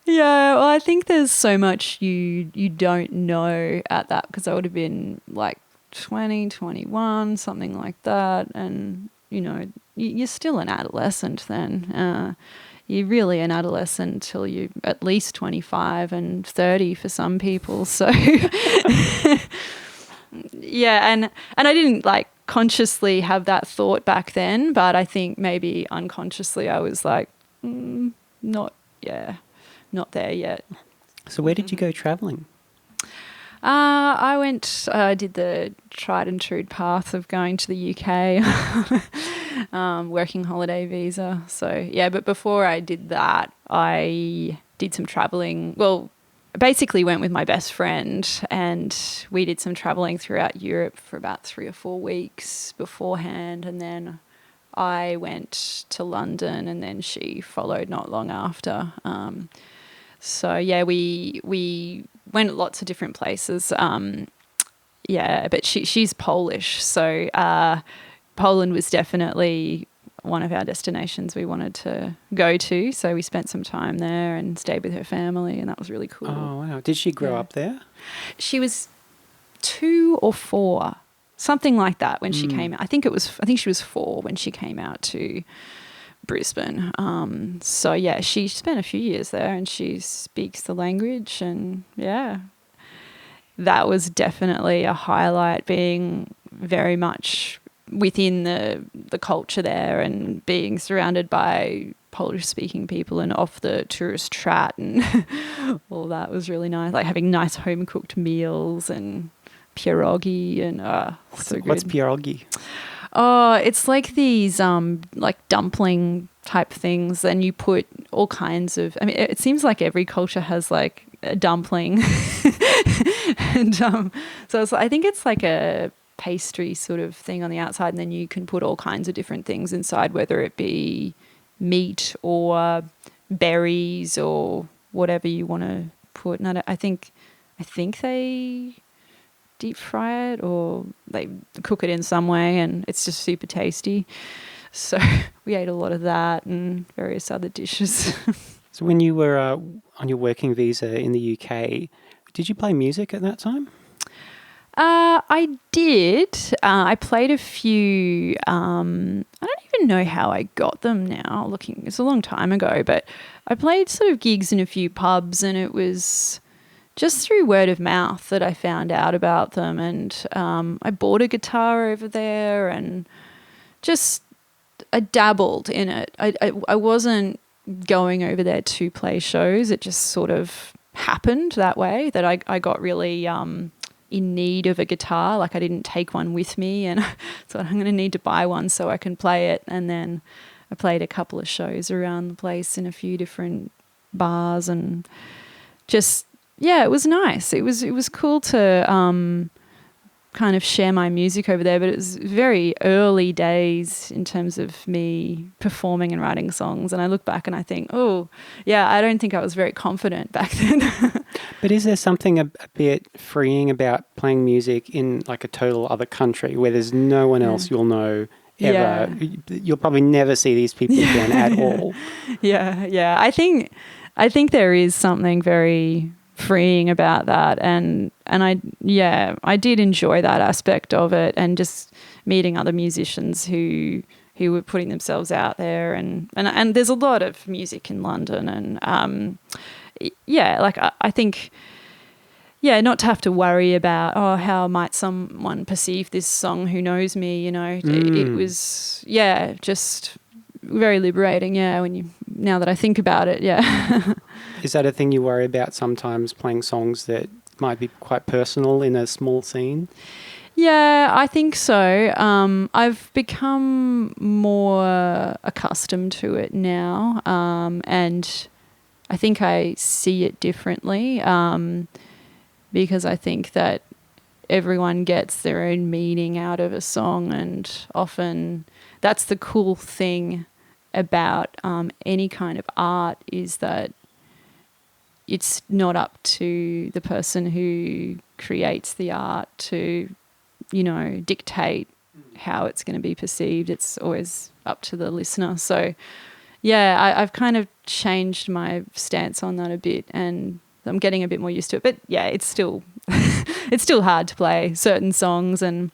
Yeah, well, I think there's so much you don't know at that, because I would have been like 20, 21, something like that. And, you're still an adolescent then. You're really an adolescent until you're at least 25 and 30 for some people. So, yeah, and I didn't like consciously have that thought back then, but I think maybe unconsciously I was like, not there yet. So where did you go travelling? I did the tried and true path of going to the UK, working holiday visa. So yeah, but before I did that, I did some travelling. Well, basically went with my best friend and we did some travelling throughout Europe for about 3 or 4 weeks beforehand, and then I went to London and then she followed not long after. So yeah, we went lots of different places. But she's Polish, so Poland was definitely one of our destinations we wanted to go to. So we spent some time there and stayed with her family, and that was really cool. Oh wow! Did she grow up there? She was 2 or 4, something like that when she came out. I think she was 4 when she came out to Brisbane. So yeah, she spent a few years there and she speaks the language, and yeah, that was definitely a highlight, being very much within the culture there and being surrounded by Polish speaking people and off the tourist trat and all that was really nice, like having nice home cooked meals and pierogi and so good. What's pierogi? Oh, it's like these like dumpling type things, and you put all kinds of, I mean, it seems like every culture has like a dumpling. And so I think it's like a pastry sort of thing on the outside, and then you can put all kinds of different things inside, whether it be meat or berries or whatever you want to put. And I think they deep fry it or they cook it in some way, and it's just super tasty. So we ate a lot of that and various other dishes. So when you were on your working visa in the UK, did you play music at that time? I did. I played a few. I don't even know how I got them now. It's a long time ago, but I played sort of gigs in a few pubs, and it was just through word of mouth that I found out about them. And I bought a guitar over there, and just I dabbled in it. I wasn't going over there to play shows. It just sort of happened that way that I got really in need of a guitar. Like I didn't take one with me, and I thought I'm going to need to buy one so I can play it. And then I played a couple of shows around the place in a few different bars, and just, yeah, it was nice. It was cool to kind of share my music over there, but it was very early days in terms of me performing and writing songs. And I look back and I think, oh, yeah, I don't think I was very confident back then. But is there something a bit freeing about playing music in like a total other country where there's no one else you'll know ever? Yeah. You'll probably never see these people again at all. Yeah. I think there is something very freeing about that, and I did enjoy that aspect of it, and just meeting other musicians who were putting themselves out there, and there's a lot of music in London, and I think not to have to worry about how might someone perceive this song who knows me, it was just very liberating, now that I think about it. Is that a thing you worry about sometimes, playing songs that might be quite personal in a small scene? Yeah, I think so. I've become more accustomed to it now, and I think I see it differently, because I think that everyone gets their own meaning out of a song, and often that's the cool thing about any kind of art, is that it's not up to the person who creates the art to, dictate how it's going to be perceived. It's always up to the listener. So, I've kind of changed my stance on that a bit, and I'm getting a bit more used to it. But it's still it's still hard to play certain songs, and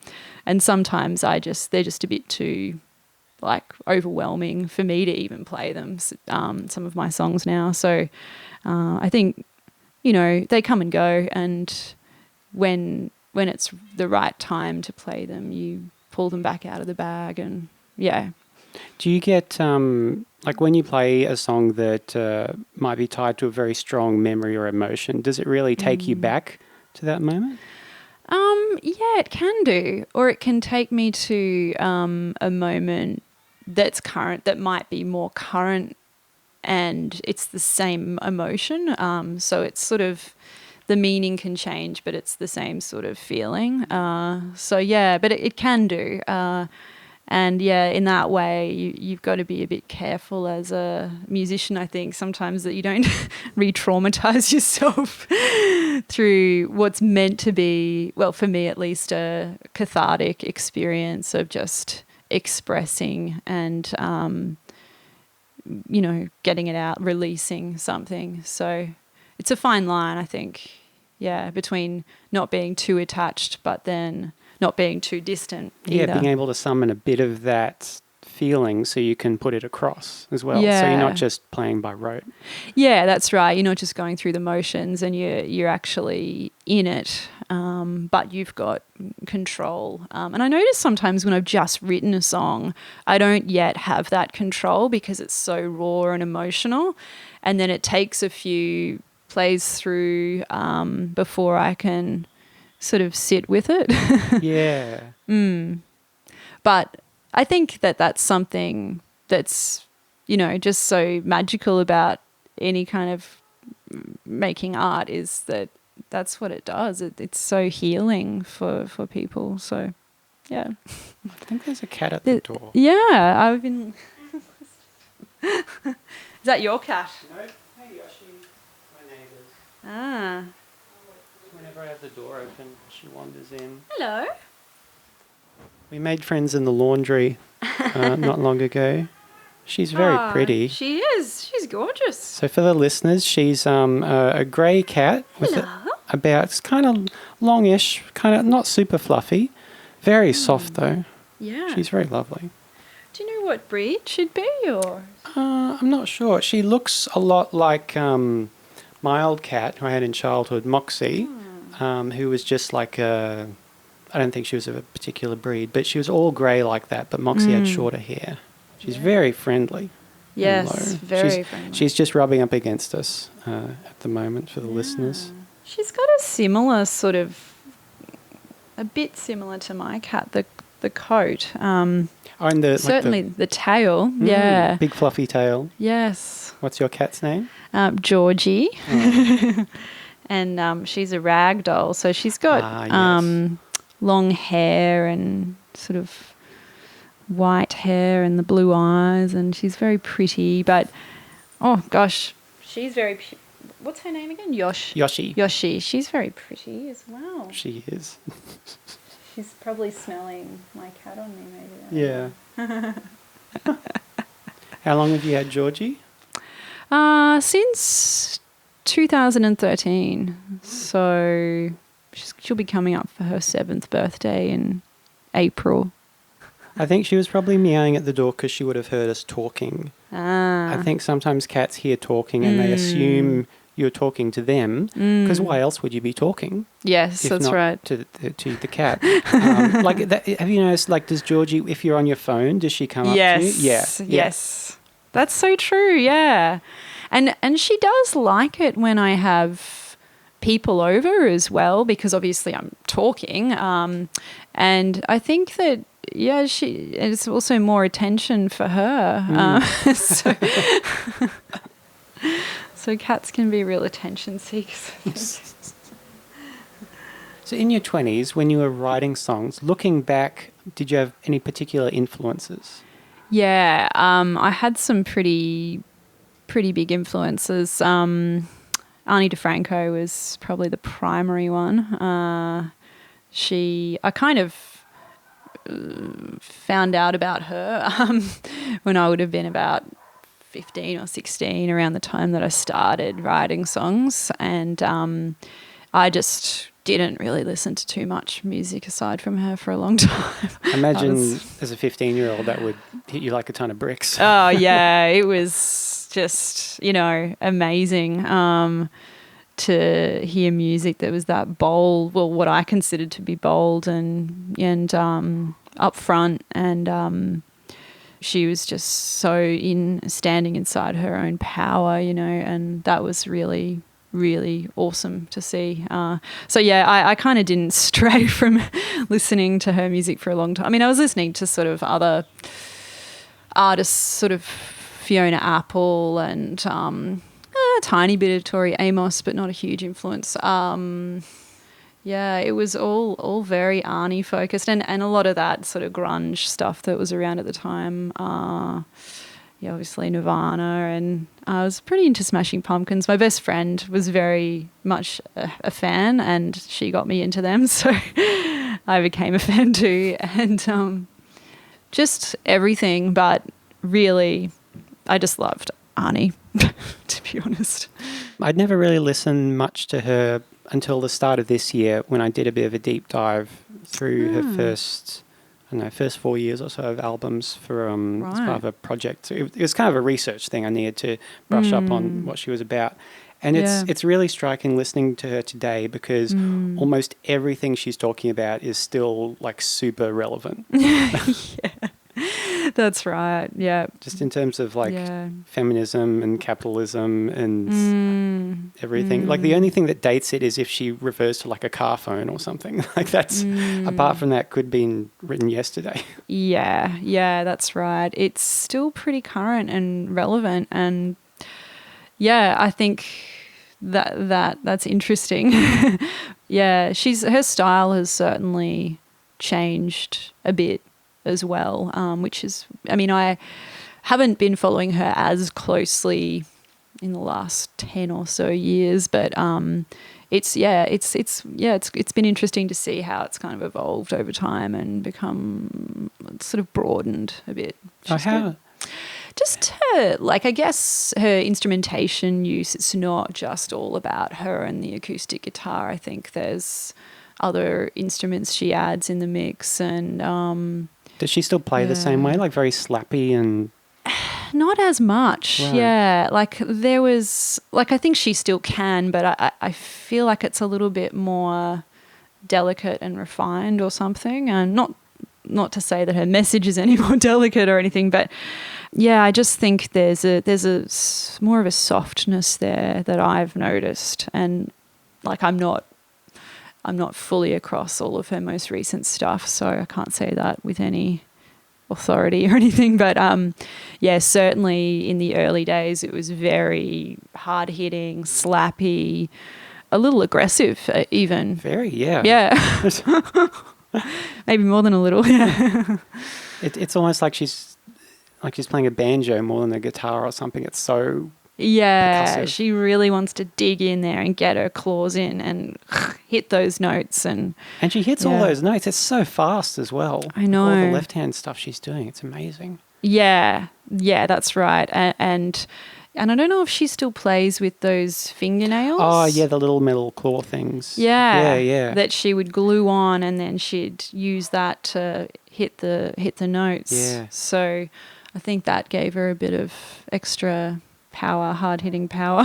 sometimes they're just a bit too overwhelming for me to even play them. Some of my songs now, so. I think, they come and go, and when it's the right time to play them, you pull them back out of the bag, and Do you get, when you play a song that might be tied to a very strong memory or emotion, does it really take you back to that moment? It can do, or it can take me to a moment that's current, that might be more current, and it's the same emotion. So it's sort of, the meaning can change, but it's the same sort of feeling. But it can do. And in that way, you've got to be a bit careful as a musician, I think, sometimes, that you don't re-traumatize yourself through what's meant to be, well, for me at least, a cathartic experience of just expressing and getting it out, releasing something. So it's a fine line, I think, between not being too attached but then not being too distant either. Being able to summon a bit of that feeling so you can put it across as well. So you're not just playing by rote. Yeah, that's right. You're not just going through the motions, and you're actually in it, but you've got control. And I notice sometimes when I've just written a song, I don't yet have that control because it's so raw and emotional, and then it takes a few plays through before I can sort of sit with it. Yeah. But I think that's something that's, just so magical about any kind of making art, is that's what it does. It's so healing for people. So, yeah. I think there's a cat at the door. Yeah, I've been... Is that your cat? No, hey Yoshi, my neighbours. Ah. Whenever I have the door open, she wanders in. Hello. We made friends in the laundry not long ago. She's very pretty. She is. She's gorgeous. So for the listeners, she's a grey cat with it's kind of longish, kind of not super fluffy, very soft though. Yeah. She's very lovely. Do you know what breed she'd be, or? I'm not sure. She looks a lot like my old cat who I had in childhood, Moxie, who was just like I don't think she was of a particular breed, but she was all grey like that, but Moxie had shorter hair. She's very friendly. Yes, very friendly. She's just rubbing up against us at the moment for the listeners. She's got a similar sort of, a bit similar to my cat, the coat. And certainly the tail, yeah. Big fluffy tail. Yes. What's your cat's name? Georgie. Oh. And she's a rag doll, so she's got long hair and sort of white hair and the blue eyes, and she's very pretty. But oh gosh, she's very. What's her name again? Yoshi. Yoshi. She's very pretty as well. She is. She's probably smelling my cat on me, maybe. Yeah. How long have you had Georgie? Since 2013. So she'll be coming up for her 7th birthday in April. I think she was probably meowing at the door because she would have heard us talking. I think sometimes cats hear talking and they assume you're talking to them because why else would you be talking? Yes, if that's not right. To the cat. Have you noticed, like, does Georgie, if you're on your phone, does she come up to you? Yes. That's so true, yeah. And she does like it when I have people over as well, because obviously I'm talking. And I think that, it's also more attention for her. So cats can be real attention seekers. So in your 20s, when you were writing songs, looking back, did you have any particular influences? Yeah, I had some pretty big influences. Ani DiFranco was probably the primary one. I kind of found out about her when I would have been about 15 or 16, around the time that I started writing songs, and I just didn't really listen to too much music aside from her for a long time. Imagine as a 15-year-old that would hit you like a ton of bricks. Oh yeah, it was just, amazing to hear music that was that bold, well, what I considered to be bold and upfront, and she was just so standing inside her own power, and that was really, really awesome to see. So yeah, I kind of didn't stray from listening to her music for a long time. I mean, I was listening to sort of other artists, sort of Fiona Apple and a tiny bit of Tori Amos, but not a huge influence. Yeah, it was all very Arnie focused, and a lot of that sort of grunge stuff that was around at the time. Obviously Nirvana, and I was pretty into Smashing Pumpkins. My best friend was very much a fan, and she got me into them, so I became a fan too. And just everything, but really, I just loved Arnie, to be honest. I'd never really listened much to her until the start of this year, when I did a bit of a deep dive through her first 4 years or so of albums for as part of a project. So it was kind of a research thing. I needed to brush up on what she was about. And it's really striking listening to her today, because almost everything she's talking about is still like super relevant. That's right. Yeah. Just in terms of feminism and capitalism and everything. Like the only thing that dates it is if she refers to like a car phone or something. Like that's apart from that could be written yesterday. Yeah, that's right. It's still pretty current and relevant, and I think that's interesting. Yeah, her style has certainly changed a bit as well, which is, I mean, I haven't been following her as closely in the last 10 or so years, but it's been interesting to see how it's kind of evolved over time and become sort of broadened a bit. How? Just her, like, I guess her instrumentation use, it's not just all about her and the acoustic guitar. I think there's other instruments she adds in the mix. And does she still play the same way, like very slappy and... Not as much, right. Yeah. Like there was, like I think she still can, but I feel like it's a little bit more delicate and refined or something. And not to say that her message is any more delicate or anything, but yeah, I just think there's more of a softness there that I've noticed. And like I'm not fully across all of her most recent stuff, so I can't say that with any authority or anything, but certainly in the early days it was very hard hitting, slappy, a little aggressive even. Very, yeah. Yeah. Maybe more than a little. Yeah. It's almost like she's playing a banjo more than a guitar or something. It's so percussive. She really wants to dig in there and get her claws in and hit those notes. And she hits all those notes. It's so fast as well. I know. All the left-hand stuff she's doing. It's amazing. Yeah, that's right. And I don't know if she still plays with those fingernails. Oh, yeah, the little metal claw things. Yeah. That she would glue on and then she'd use that to hit the notes. Yeah. So I think that gave her a bit of extra power, hard-hitting power.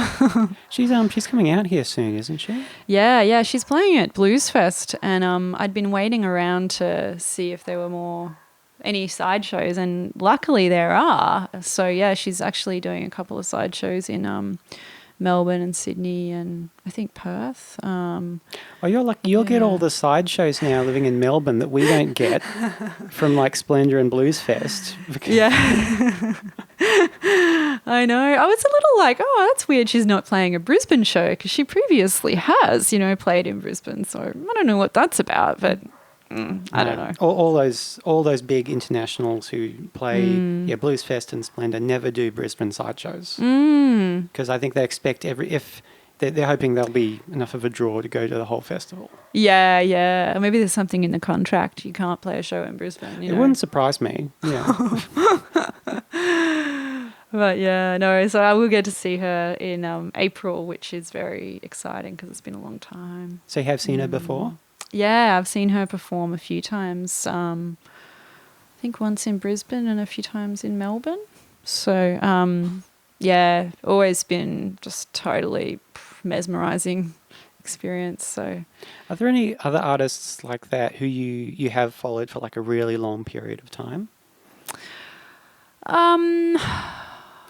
She's coming out here soon, isn't she? Yeah, she's playing at Blues Fest, and I'd been waiting around to see if there were any side shows, and luckily there are. So yeah, she's actually doing a couple of side shows in Melbourne and Sydney and I think Perth. You're lucky. You'll get all the side shows now living in Melbourne that we don't get from like Splendour and Blues Fest. Yeah. I know. I was a little like, oh, that's weird she's not playing a Brisbane show because she previously has, played in Brisbane. So I don't know what that's about, but I don't know. All those big internationals who play Blues Fest and Splendour never do Brisbane side shows because I think they expect if they're hoping there'll be enough of a draw to go to the whole festival. Yeah. Maybe there's something in the contract. You can't play a show in Brisbane. It wouldn't surprise me. Yeah. But yeah, no, so I will get to see her in April, which is very exciting because it's been a long time. So you have seen her before? Yeah, I've seen her perform a few times. I think once in Brisbane and a few times in Melbourne. So, always been just totally mesmerising experience. So, are there any other artists like that who you have followed for like a really long period of time?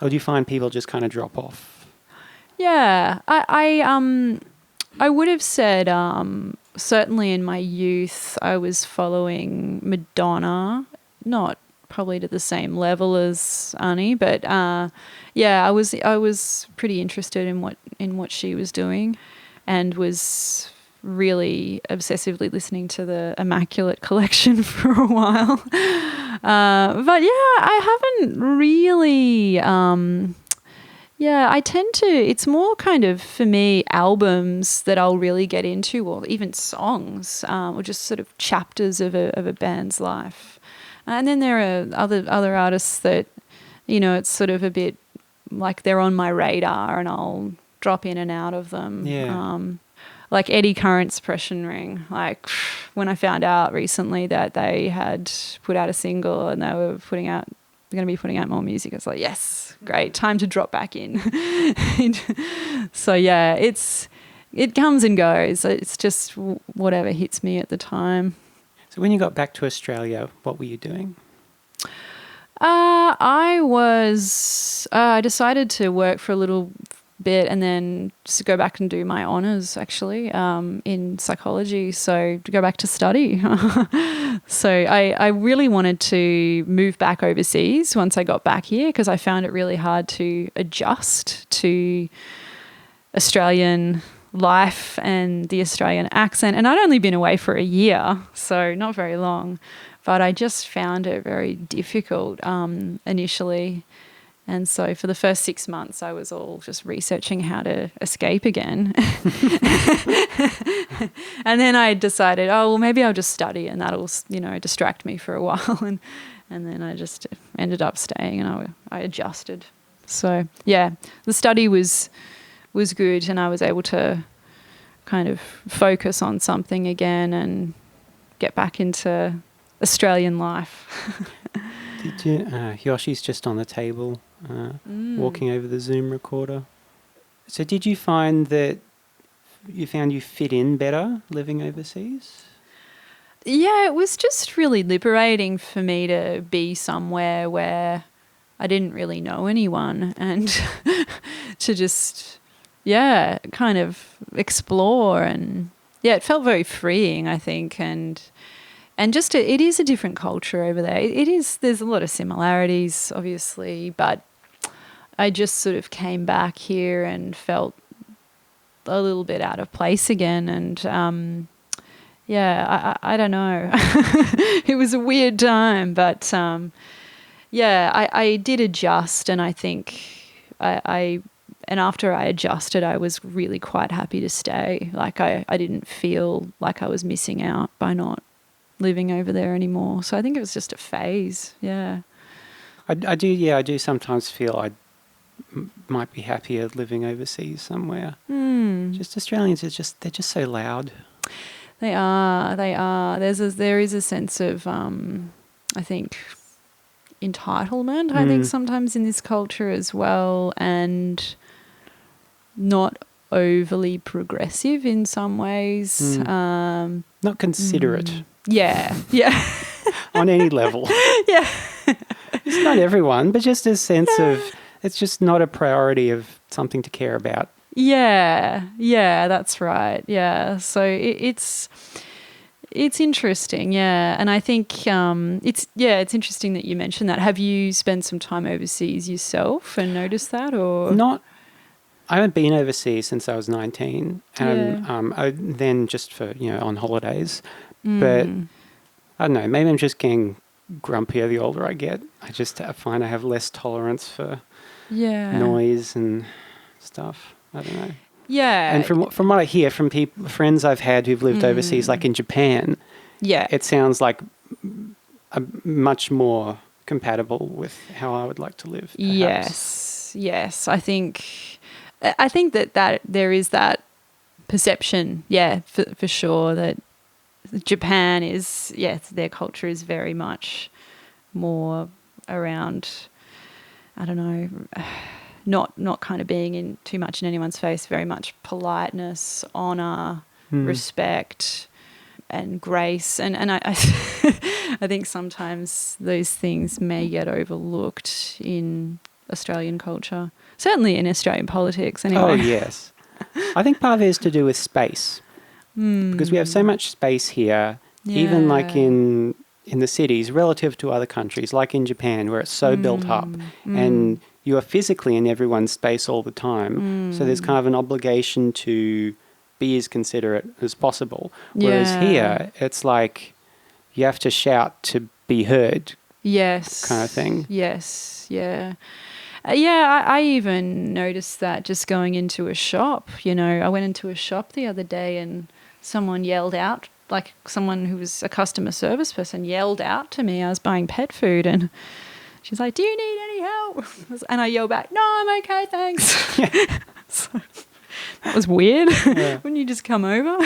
Or do you find people just kind of drop off? Yeah, I would have said certainly in my youth I was following Madonna, not probably to the same level as Ani, but I was pretty interested in what she was doing, and was really obsessively listening to the Immaculate Collection for a while. But yeah, I haven't really. I tend to. It's more kind of for me albums that I'll really get into, or even songs, or just sort of chapters of a band's life. And then there are other artists that, it's sort of a bit like they're on my radar, and I'll drop in and out of them. Yeah. Like Eddie Current's Suppression Ring. Like when I found out recently that they had put out a single and they were going to be putting out more music, I was like, yes, great, time to drop back in. So yeah, it comes and goes. It's just whatever hits me at the time. So when you got back to Australia, what were you doing? I decided to work for a little bit and then to go back and do my honours actually in psychology, so to go back to study. So I really wanted to move back overseas once I got back here because I found it really hard to adjust to Australian life and the Australian accent, and I'd only been away for a year, so not very long. but I just found it very difficult initially. And so for the first 6 months, I was all just researching how to escape again. And then I decided, oh, well, maybe I'll just study and that'll, distract me for a while. And then I just ended up staying and I adjusted. So, yeah, the study was good and I was able to kind of focus on something again and get back into Australian life. Did you? Yoshi's just on the table, walking over the Zoom recorder. So did you find that you fit in better living overseas? Yeah, it was just really liberating for me to be somewhere where I didn't really know anyone and to just, kind of explore. And, it felt very freeing, I think, and just it is a different culture over there. It is. There's a lot of similarities, obviously, but I just sort of came back here and felt a little bit out of place again. And I don't know. It was a weird time, but I did adjust, and I think and after I adjusted, I was really quite happy to stay. Like I didn't feel like I was missing out by not living over there anymore. So I think it was just a phase. Yeah. I do sometimes feel I might be happier living overseas somewhere. Just Australians they're just so loud. They are. There is a sense of I think entitlement. I think sometimes in this culture as well, and not overly progressive in some ways. Not considerate. Yeah. On any level. Yeah. It's not everyone, but just a sense of it's just not a priority of something to care about. Yeah, that's right. Yeah, so it's interesting. Yeah, and I think it's interesting that you mentioned that. Have you spent some time overseas yourself and noticed that, or not? I haven't been overseas since I was 19, and then just for on holidays. But I don't know. Maybe I'm just getting grumpier the older I get. I just find I have less tolerance for noise and stuff. I don't know. Yeah. And from what I hear from friends I've had who've lived overseas, like in Japan, it sounds like much more compatible with how I would like to live. Perhaps. Yes. I think that there is that perception, for sure, that Japan is, their culture is very much more around, I don't know, not kind of being in too much in anyone's face, very much politeness, honour, respect and grace. And I I think sometimes those things may get overlooked in Australian culture, certainly in Australian politics anyway. Oh, yes. I think part of it is to do with space. Because we have so much space here, even like in the cities, relative to other countries, like in Japan, where it's so built up, and you are physically in everyone's space all the time. So there's kind of an obligation to be as considerate as possible. Whereas here, it's like you have to shout to be heard. Yes. Kind of thing. Yes. Yeah. I even noticed that just going into a shop. I went into a shop the other day and someone yelled out, like someone who was a customer service person yelled out to me. I was buying pet food and she's like, "Do you need any help?" And I yelled back, "No, I'm okay, thanks." So that was weird. Wouldn't you just come over?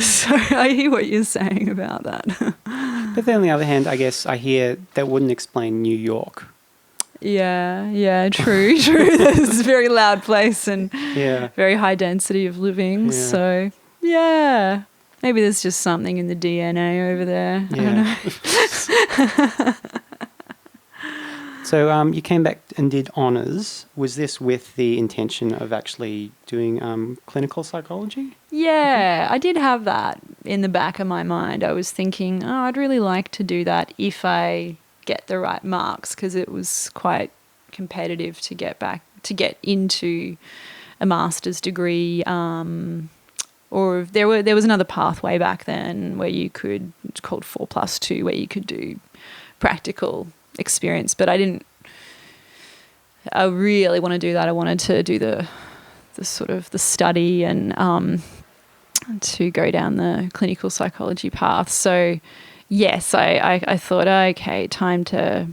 So I hear what you're saying about that. But then on the other hand, I guess I hear that wouldn't explain New York. Yeah, true. It's a very loud place and very high density of living. So, maybe there's just something in the DNA over there. I don't know. So you came back and did honours. Was this with the intention of actually doing clinical psychology? Yeah, I did have that in the back of my mind. I was thinking, I'd really like to do that if I get the right marks, because it was quite competitive to get into a master's degree or there was another pathway back then where you could, it's called 4+2, where you could do practical experience, but I really want to do that. I wanted to do the sort of the study and to go down the clinical psychology path. So yes, I thought, okay, time to,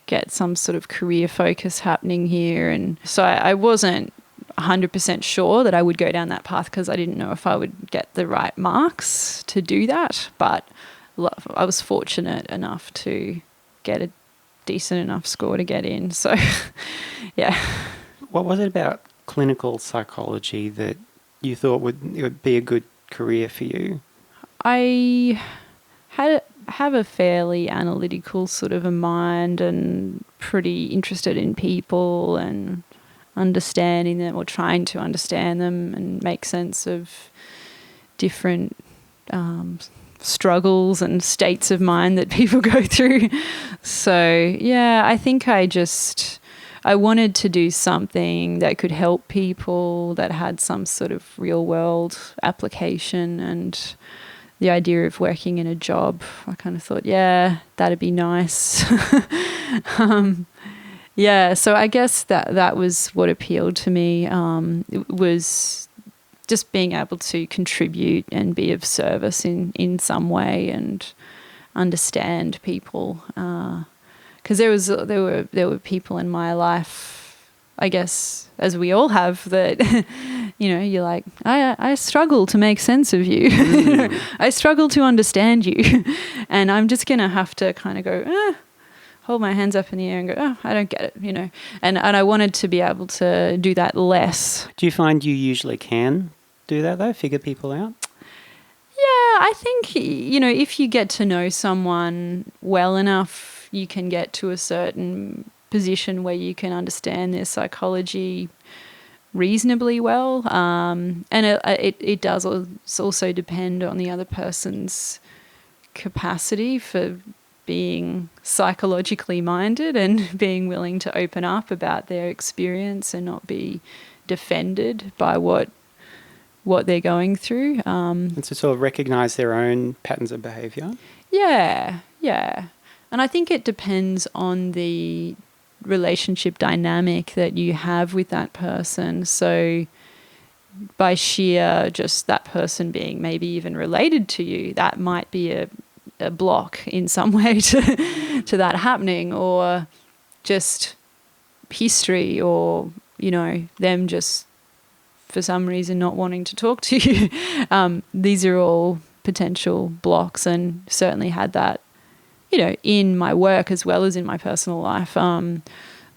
get some sort of career focus happening here. And so I wasn't 100% sure that I would go down that path because I didn't know if I would get the right marks to do that. But I was fortunate enough to get a decent enough score to get in. So, yeah. What was it about clinical psychology that you thought it would be a good career for you? I have a fairly analytical sort of a mind and pretty interested in people and understanding them or trying to understand them and make sense of different struggles and states of mind that people go through. So, yeah, I think I wanted to do something that could help people, that had some sort of real world application, and the idea of working in a job, I kind of thought, yeah, that'd be nice. Yeah, so I guess that was what appealed to me. It was just being able to contribute and be of service in some way and understand people. Because there were people in my life, I guess, as we all have, that you're like, I struggle to make sense of you. I struggle to understand you, and I'm just gonna have to kind of go, hold my hands up in the air and go, oh, I don't get it, And I wanted to be able to do that less. Do you find you usually can do that though, figure people out? Yeah, I think, if you get to know someone well enough, you can get to a certain position where you can understand their psychology reasonably well. And it does also depend on the other person's capacity for being psychologically minded and being willing to open up about their experience and not be defended by what they're going through. And to sort of recognise their own patterns of behaviour? Yeah. And I think it depends on the relationship dynamic that you have with that person. So by sheer just that person being maybe even related to you, that might be a block in some way to that happening, or just history, or them just for some reason not wanting to talk to you. These are all potential blocks, and certainly had that in my work as well as in my personal life.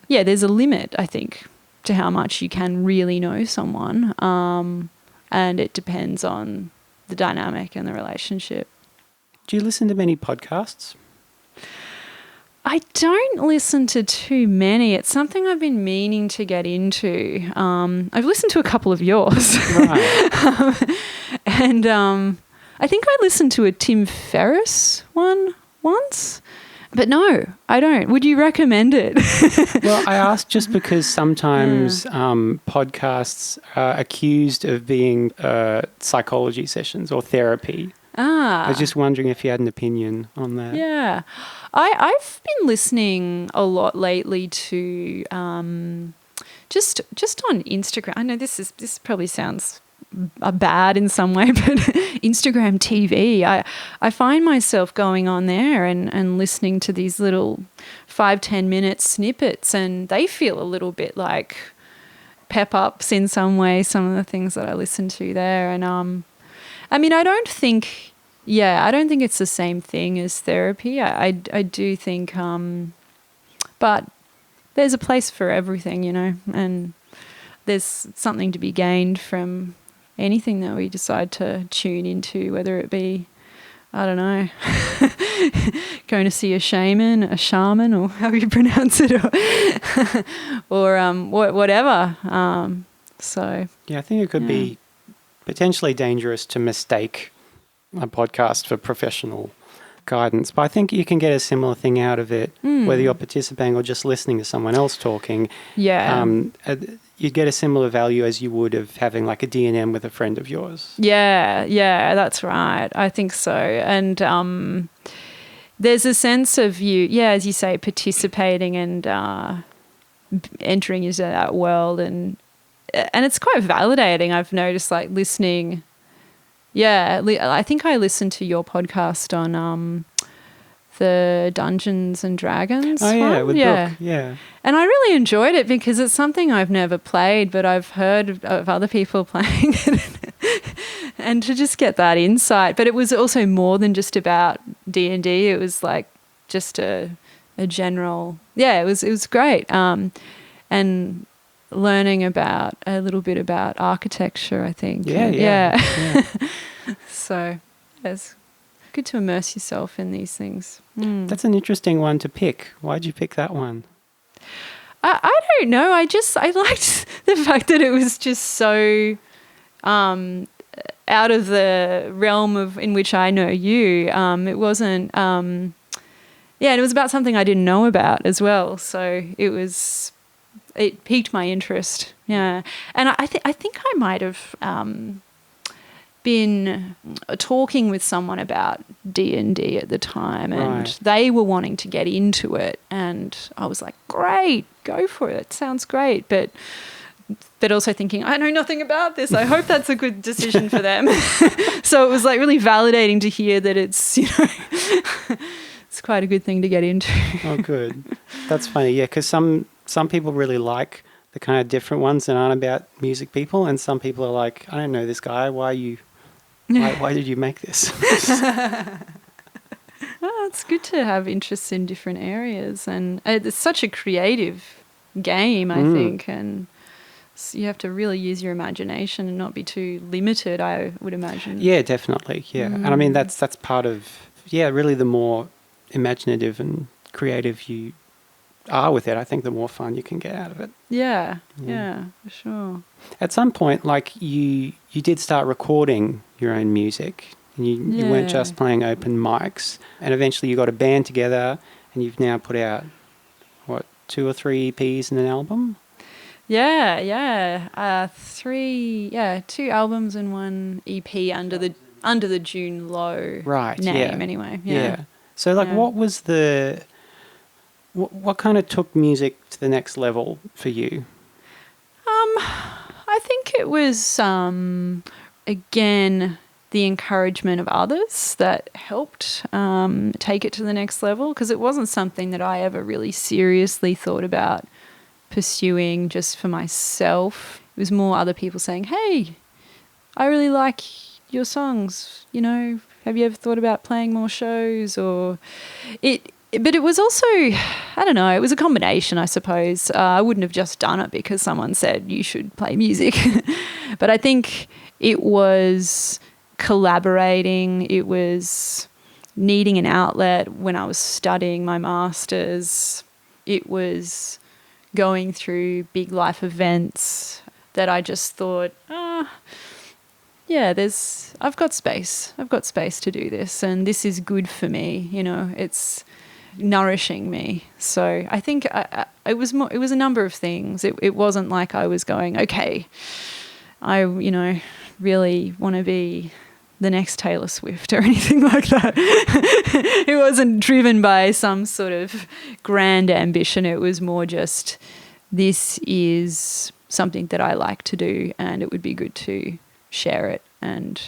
There's a limit, I think, to how much you can really know someone, and it depends on the dynamic and the relationship. Do you listen to many podcasts? I don't listen to too many. It's something I've been meaning to get into. I've listened to a couple of yours. Right. And I think I listened to a Tim Ferriss one once. But no, I don't. Would you recommend it? Well, I asked just because sometimes podcasts are accused of being psychology sessions or therapy. I was just wondering if you had an opinion on that. Yeah. I've been listening a lot lately to just on Instagram. I know this probably sounds bad in some way, but Instagram TV. I find myself going on there and listening to these little 5-10 minute snippets, and they feel a little bit like pep ups in some way, some of the things that I listen to there. And I mean, I don't think it's the same thing as therapy. I do think, but there's a place for everything, and there's something to be gained from anything that we decide to tune into, whether it be, I don't know, going to see a shaman, or however you pronounce it, or whatever. So yeah, I think it could be potentially dangerous to mistake a podcast for professional guidance, but I think you can get a similar thing out of it, whether you're participating or just listening to someone else talking. Yeah. you'd get a similar value as you would of having like a D&M with a friend of yours. Yeah, that's right. I think so. And there's a sense of you, as you say, participating and entering into that world, and it's quite validating. I've noticed, like, listening. Yeah, I think I listened to your podcast on the Dungeons and Dragons. Oh yeah, with Brooke. Yeah. And I really enjoyed it because it's something I've never played, but I've heard of other people playing it. And to just get that insight. But it was also more than just about D&D. It was like just a general, it was great. And learning about a little bit about architecture, I think. Yeah. So it's good to immerse yourself in these things. That's an interesting one to pick. Why'd you pick that one? I don't know. I liked the fact that it was just so out of the realm of in which I know you. It wasn't. And it was about something I didn't know about as well. So it piqued my interest. Yeah, and I think I might have been talking with someone about D&D at the time, and they were wanting to get into it, and I was like, great, go for it. It sounds great. But also thinking, I know nothing about this. I hope that's a good decision for them. So it was like really validating to hear that it's, it's quite a good thing to get into. Oh, good. That's funny. Yeah, because some people really like the kind of different ones that aren't about music people, and some people are like, I don't know this guy. Why did you make this? Well, it's good to have interests in different areas, and it's such a creative game, I think, and you have to really use your imagination and not be too limited, I would imagine. Yeah, definitely. Yeah, and I mean that's part of really the more imaginative and creative you are with it, I think the more fun you can get out of it. Yeah, for sure. At some point, like you did start recording your own music, and you weren't just playing open mics, and eventually you got a band together, and you've now put out, 2 or 3 EPs and an album? Yeah. 2 albums and 1 EP under the June Low name anyway. Yeah. So what was what kind of took music to the next level for you? I think it was, again, the encouragement of others that helped take it to the next level, because it wasn't something that I ever really seriously thought about pursuing just for myself. It was more other people saying, hey, I really like your songs, have you ever thought about playing more shows? But it was also, I don't know, it was a combination, I suppose. I wouldn't have just done it because someone said you should play music. But I think it was collaborating. It was needing an outlet when I was studying my master's. It was going through big life events that I just thought, I've got space. I've got space to do this, and this is good for me. It's nourishing me. So I think it was a number of things. It wasn't like I was going, okay, I really want to be the next Taylor Swift or anything like that. It wasn't driven by some sort of grand ambition. It was more just, this is something that I like to do, and it would be good to share it and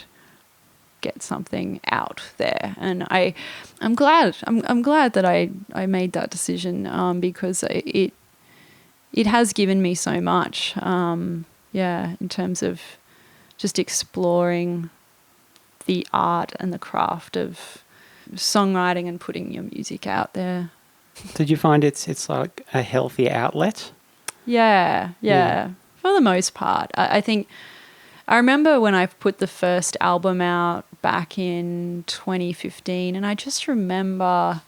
get something out there. And I'm glad that I made that decision, because it has given me so much, in terms of just exploring the art and the craft of songwriting and putting your music out there. Did you find it's like a healthy outlet? Yeah. For the most part. I think I remember when I put the first album out back in 2015, and I just remember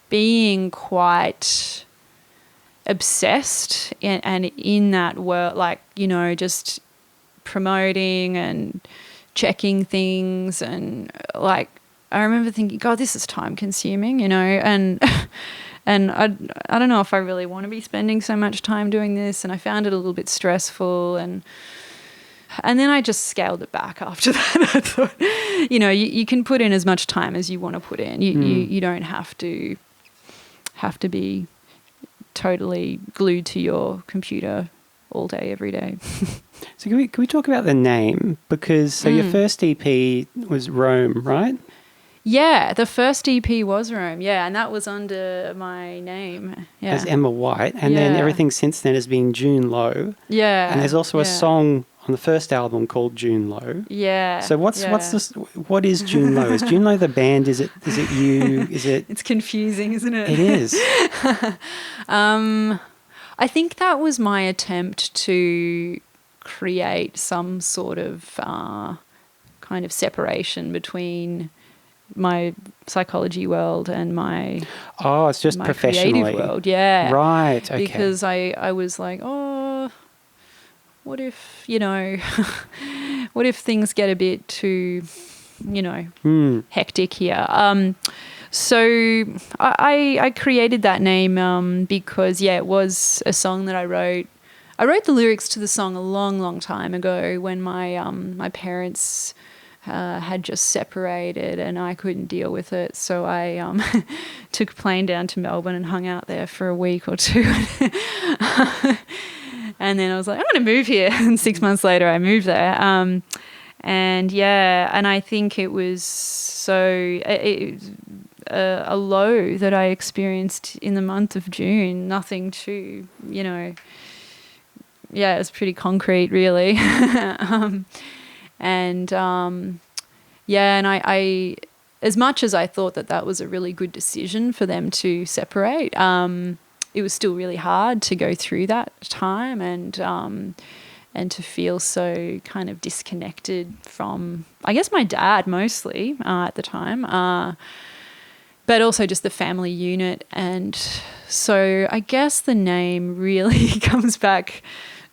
being quite obsessed and in that world, just promoting and checking things, and I remember thinking, God, this is time consuming, and And I don't know if I really want to be spending so much time doing this, and I found it a little bit stressful, and then I just scaled it back after that. I thought, you can put in as much time as you want to put in. You don't have to be totally glued to your computer all day, every day. So can we talk about the name? Because your first EP was Rome, right? Yeah, the first EP was Rome, yeah, and that was under my name. Yeah. As Emma White. And then everything since then has been June Low. Yeah. And there's also a song on the first album called June Low. Yeah. So what is June Low? Is June Low the band? Is it you? Is it? It's confusing, isn't it? It is. I think that was my attempt to create some sort of kind of separation between my psychology world and my it's just professionally creative world. Yeah. Right. Okay. Because I was like, what if, what if things get a bit too, hectic here? So I created that name because, it was a song that I wrote. I wrote the lyrics to the song a long, long time ago when my parents had just separated and I couldn't deal with it. So I took a plane down to Melbourne and hung out there for a week or two. And then I was like, I'm going to move here. And 6 months later, I moved there. And I think it was a low that I experienced in the month of June. Nothing too, it was pretty concrete, really. And I as much as I thought that was a really good decision for them to separate, it was still really hard to go through that time and to feel so kind of disconnected from, I guess, my dad mostly at the time, but also just the family unit. And so I guess the name really comes back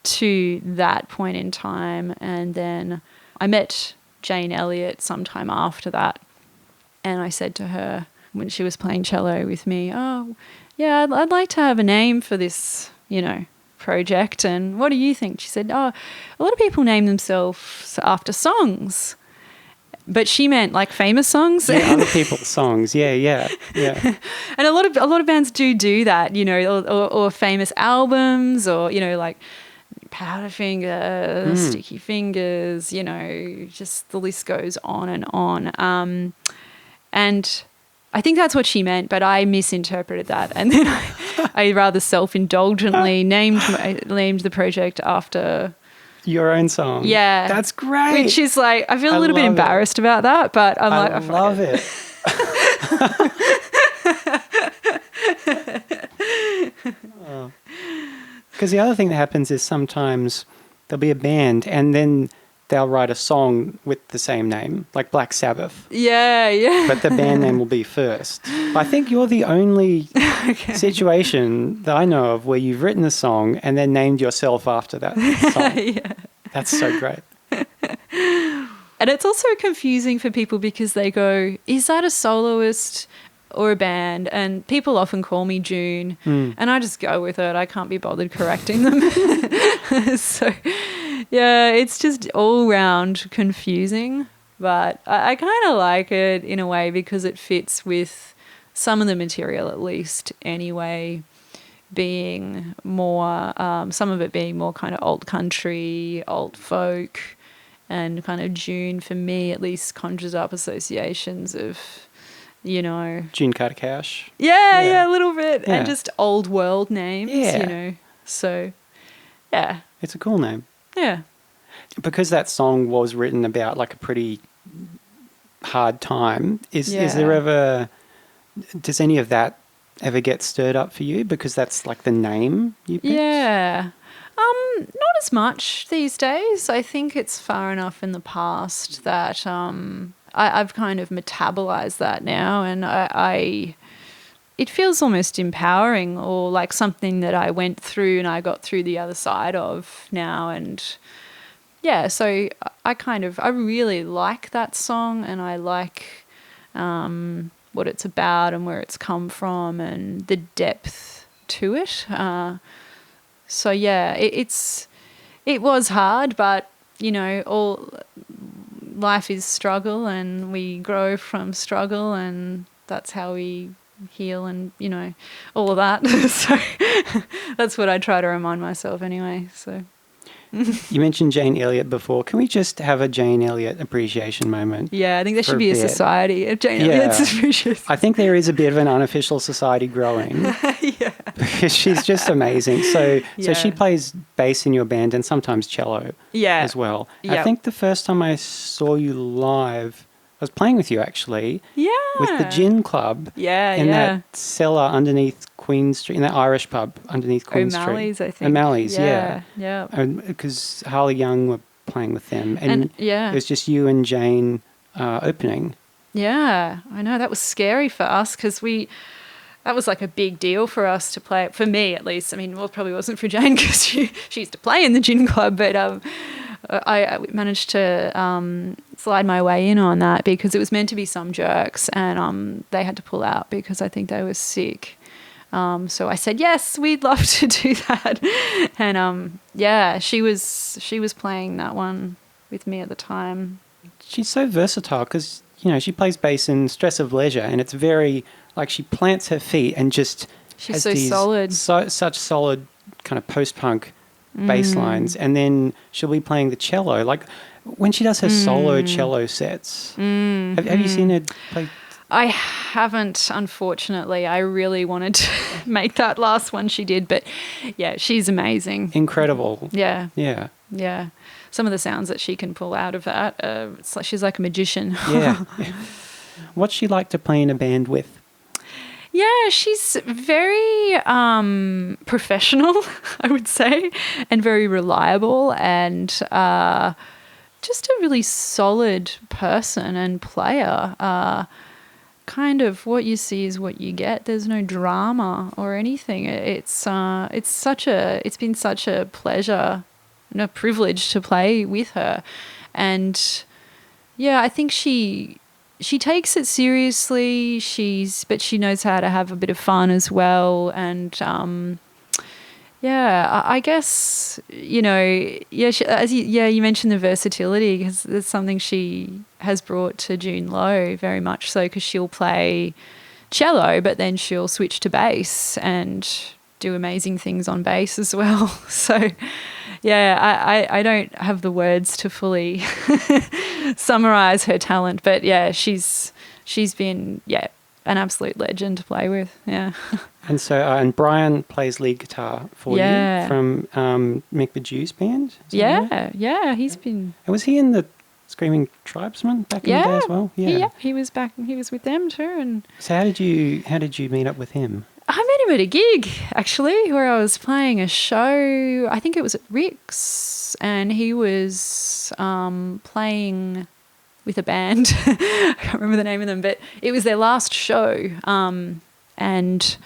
to that point in time. And then I met Jane Elliott sometime after that, and I said to her when she was playing cello with me, I'd like to have a name for this, project. And what do you think? She said, a lot of people name themselves after songs. But she meant like famous songs. Yeah, other people's songs. Yeah. And a lot of bands do that, or famous albums, or, like Powderfinger, Sticky Fingers, just the list goes on and on. And I think that's what she meant, but I misinterpreted that. And then I rather self-indulgently named the project after your own song. Yeah. That's great. Which is like, I feel a little bit embarrassed about that, but I'm like, I love it. Because the other thing that happens is sometimes there'll be a band and then they'll write a song with the same name, like Black Sabbath. Yeah. But the band name will be first. I think you're the only situation that I know of where you've written a song and then named yourself after that song. Yeah. That's so great. And it's also confusing for people because they go, is that a soloist or a band? And people often call me June, and I just go with it. I can't be bothered correcting them. So, yeah, it's just all round confusing, but I kind of like it in a way because it fits with some of the material, at least anyway, being more, some of it being more kind of old country, old folk, and kind of June, for me at least, conjures up associations of, June Carter Cash. Yeah, a little bit. Yeah. And just old world names, So, yeah. It's a cool name. Yeah. Because that song was written about like a pretty hard time, is there ever, does any of that ever get stirred up for you? Because that's like the name you picked? Yeah. Not as much these days. I think it's far enough in the past that I've kind of metabolized that now, and it feels almost empowering, or like something that I went through and I got through the other side of now. And yeah, so I really like that song, and I like, what it's about and where it's come from and the depth to it. So yeah, it was hard, but all life is struggle, and we grow from struggle, and that's how we heal, and all of that. So that's what I try to remind myself anyway. So You mentioned Jane Elliott before. Can we just have a Jane Elliott appreciation moment? yeah, I think there for should be a bit? society of Jane Elliott's appreciation. I think there is a bit of an unofficial society growing. Yeah. Because she's just amazing. So she Yeah. plays bass in your band and sometimes cello Yeah. as well. I Yep. think the first time I saw you live, I was playing with you actually Yeah. with the Gin Club Yeah, in yeah. that cellar underneath Queen Street, in that Irish pub underneath Queen O'Malley's, Street. I think. O'Malley's, yeah. Yeah. Because Harley Young were playing with them. And yeah. it was just you and Jane opening. Yeah, I know. That was scary for us because that was like a big deal for us to play, for me at least. I mean, well, it probably wasn't for Jane because she used to play in the Gin Club, but I managed to slide my way in on that because it was meant to be some jerks, and they had to pull out because I think they were sick. So I said, yes, we'd love to do that. And yeah, she was playing that one with me at the time. She's so versatile because, she plays bass in Stress of Leisure, and it's very, like, she plants her feet and just She's has so these solid. such solid kind of post-punk bass lines. And then she'll be playing the cello. Like, when she does her solo cello sets, have you seen her play? I haven't, unfortunately. I really wanted to make that last one she did, but yeah, she's amazing. Incredible. Yeah. Yeah. Yeah. Some of the sounds that she can pull out of that, it's like she's like a magician. Yeah. What's she like to play in a band with? Yeah, she's very professional, I would say, and very reliable, and just a really solid person and player. Kind of what you see is what you get. There's no drama or anything. It's been such a pleasure and a privilege to play with her, and yeah, I think she takes it seriously. But she knows how to have a bit of fun as well, and yeah, I guess you mentioned the versatility because there's something she has brought to June Lowe very much so, because she'll play cello, but then she'll switch to bass and do amazing things on bass as well. So yeah, I don't have the words to fully summarize her talent, but yeah, she's been an absolute legend to play with. Yeah. And so, and Brian plays lead guitar for you from Mick the Jew's band. Yeah, he's been. And was he in the Screaming Tribesmen back in the day as well? Yeah, he was back. He was with them too. And so, how did you meet up with him? I met him at a gig actually, where I was playing a show. I think it was at Rick's, and he was playing with a band. I can't remember the name of them, but it was their last show. And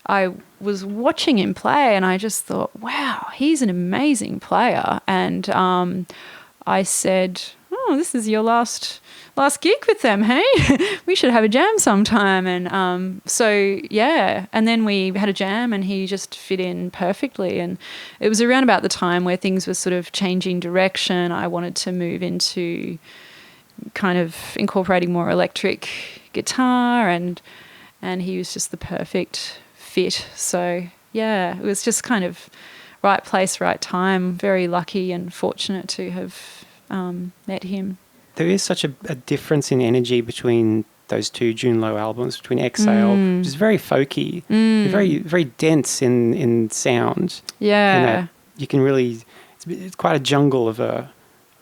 I was watching him play, and I just thought, wow, he's an amazing player. And I said, oh, this is your last gig with them, hey? We should have a jam sometime. And so, yeah. And then we had a jam, and he just fit in perfectly. And it was around about the time where things were sort of changing direction. I wanted to move into kind of incorporating more electric guitar, and he was just the perfect fit. So yeah, it was just kind of right place, right time. Very lucky and fortunate to have met him. There is such a difference in energy between those two June Lowe albums, between Exhale, which is very folky, very, very dense in sound. Yeah. And that you can really, it's quite a jungle of a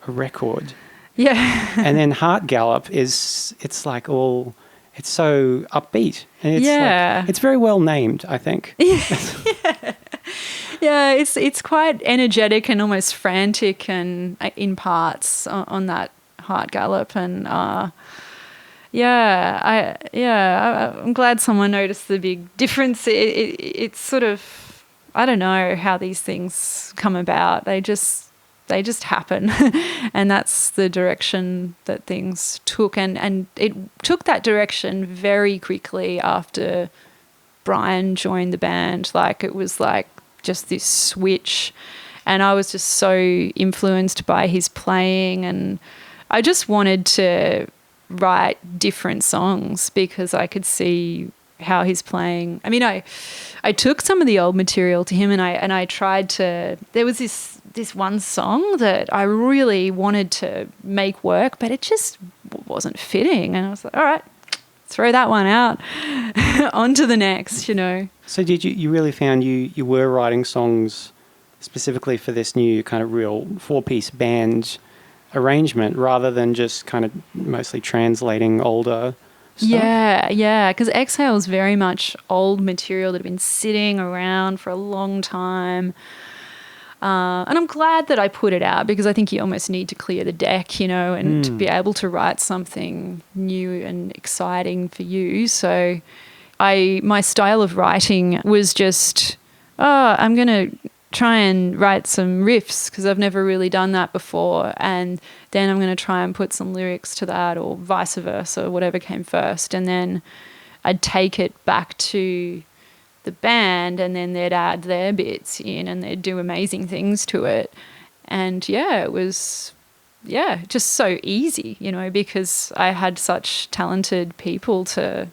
record. Yeah. And then Heart Gallop it's so upbeat. And it's like, it's very well named, I think. Yeah, it's quite energetic and almost frantic, and in parts on that Heart Gallop. And I'm glad someone noticed the big difference. It's sort of, I don't know how these things come about. They just they just happen. And that's the direction that things took. And it took that direction very quickly after Brian joined the band. Like, it was like just this switch. And I was just so influenced by his playing, and I just wanted to write different songs because I could see how he's playing. I mean, I took some of the old material to him, and I tried to. There was this one song that I really wanted to make work, but it just wasn't fitting, and I was like, all right, throw that one out, on to the next, you know. So did you really found you were writing songs specifically for this new kind of real 4-piece band arrangement rather than just kind of mostly translating older stuff? Yeah, because Exhale is very much old material that had been sitting around for a long time. And I'm glad that I put it out, because I think you almost need to clear the deck, you know, and to be able to write something new and exciting for you. So my style of writing was just, I'm going to try and write some riffs because I've never really done that before, and then I'm going to try and put some lyrics to that, or vice versa, whatever came first, and then I'd take it back to the band, and then they'd add their bits in and they'd do amazing things to it. And it was just so easy, you know, because I had such talented people to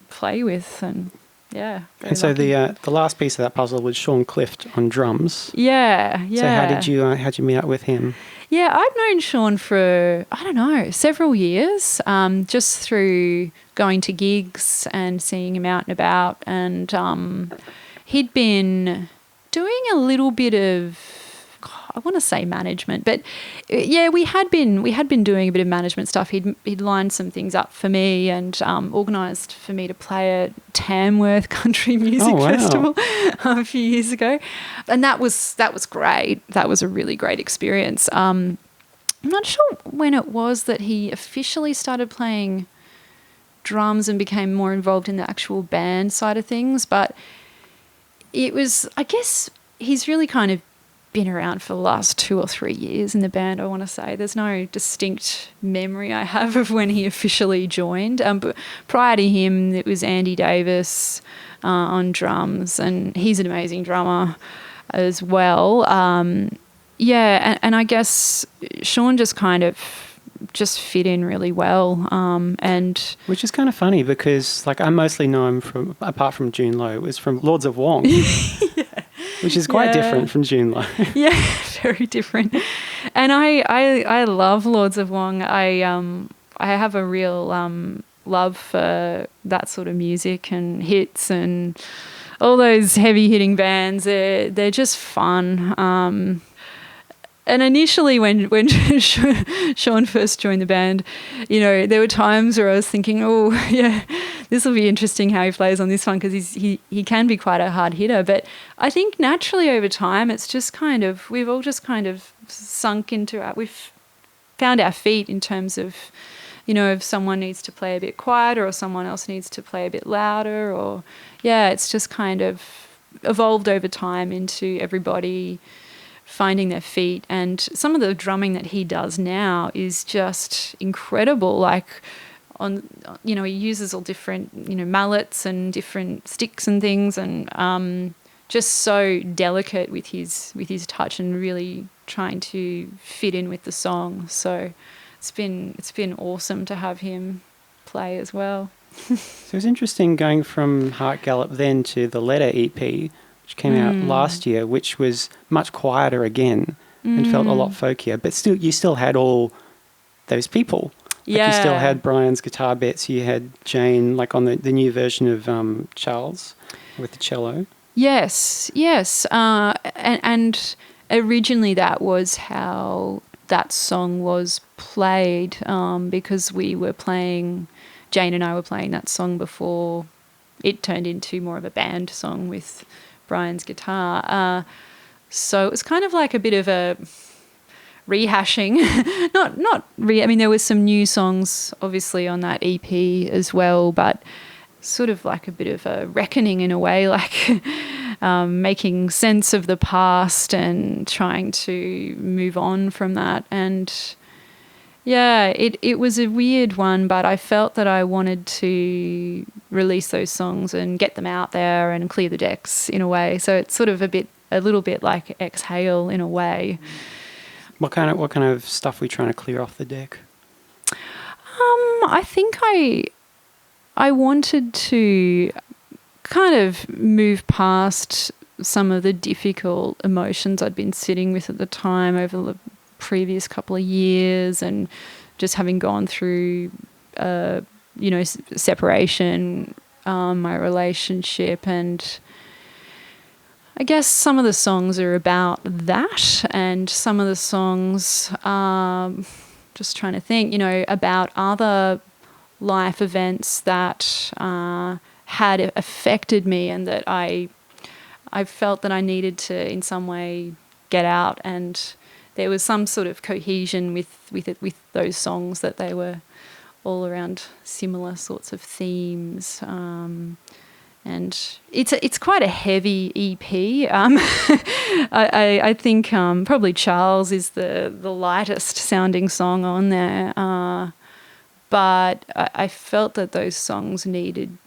play with. And and so the last piece of that puzzle was Sean Clift on drums. Yeah. So how'd you meet up with him? Yeah, I've known Sean for, I don't know, several years, just through going to gigs and seeing him out and about. And he'd been doing a little bit of, I want to say management, but we had been doing a bit of management stuff. He'd lined some things up for me and organised for me to play at Tamworth Country Music Festival a few years ago, and that was great. That was a really great experience. I'm not sure when it was that he officially started playing drums and became more involved in the actual band side of things, but it was, I guess, he's really kind of been around for the last 2 or 3 years in the band, I want to say. There's no distinct memory I have of when he officially joined. But prior to him, it was Andy Davis on drums, and he's an amazing drummer as well. And I guess Sean just kind of just fit in really well. And which is kind of funny because, like, I mostly know him from, apart from June Lowe, was from Lords of Wong. Which is quite different from June Lowe. Yeah, very different. And I love Lords of Wong. I have a real love for that sort of music and hits and all those heavy hitting bands. They're just fun. And initially when Sean first joined the band, you know, there were times where I was thinking, oh, yeah, this will be interesting how he plays on this one, because he can be quite a hard hitter. But I think naturally over time it's just kind of, we've all just kind of sunk into it. We've found our feet in terms of, you know, if someone needs to play a bit quieter or someone else needs to play a bit louder, or, it's just kind of evolved over time into everybody finding their feet. And some of the drumming that he does now is just incredible. Like, he uses all different, mallets and different sticks and things, and just so delicate with his touch and really trying to fit in with the song. So it's been awesome to have him play as well. So it's interesting going from Heart Gallop then to the Letter EP, which came out last year, which was much quieter again and felt a lot folkier. But still, you still had all those people. Like you still had Brian's guitar bits. You had Jane, like on the new version of Charles with the cello. Yes. And originally that was how that song was played, because Jane and I were playing that song before it turned into more of a band song with Brian's guitar. So it was kind of like a bit of a rehashing. There was some new songs obviously on that EP as well, but sort of like a bit of a reckoning in a way. Like making sense of the past and trying to move on from that. And yeah, it was a weird one, but I felt that I wanted to release those songs and get them out there and clear the decks in a way. So it's sort of a little bit like exhale in a way. What kind of stuff are we trying to clear off the deck? I think I wanted to kind of move past some of the difficult emotions I'd been sitting with at the time over the previous couple of years, and just having gone through, separation, my relationship, and I guess some of the songs are about that, and some of the songs just trying to think, about other life events that had affected me, and that I felt that I needed to in some way get out, and there was some sort of cohesion with those songs, that they were all around similar sorts of themes. And it's quite a heavy EP. I think probably Charles is the lightest sounding song on there. But I felt that those songs needed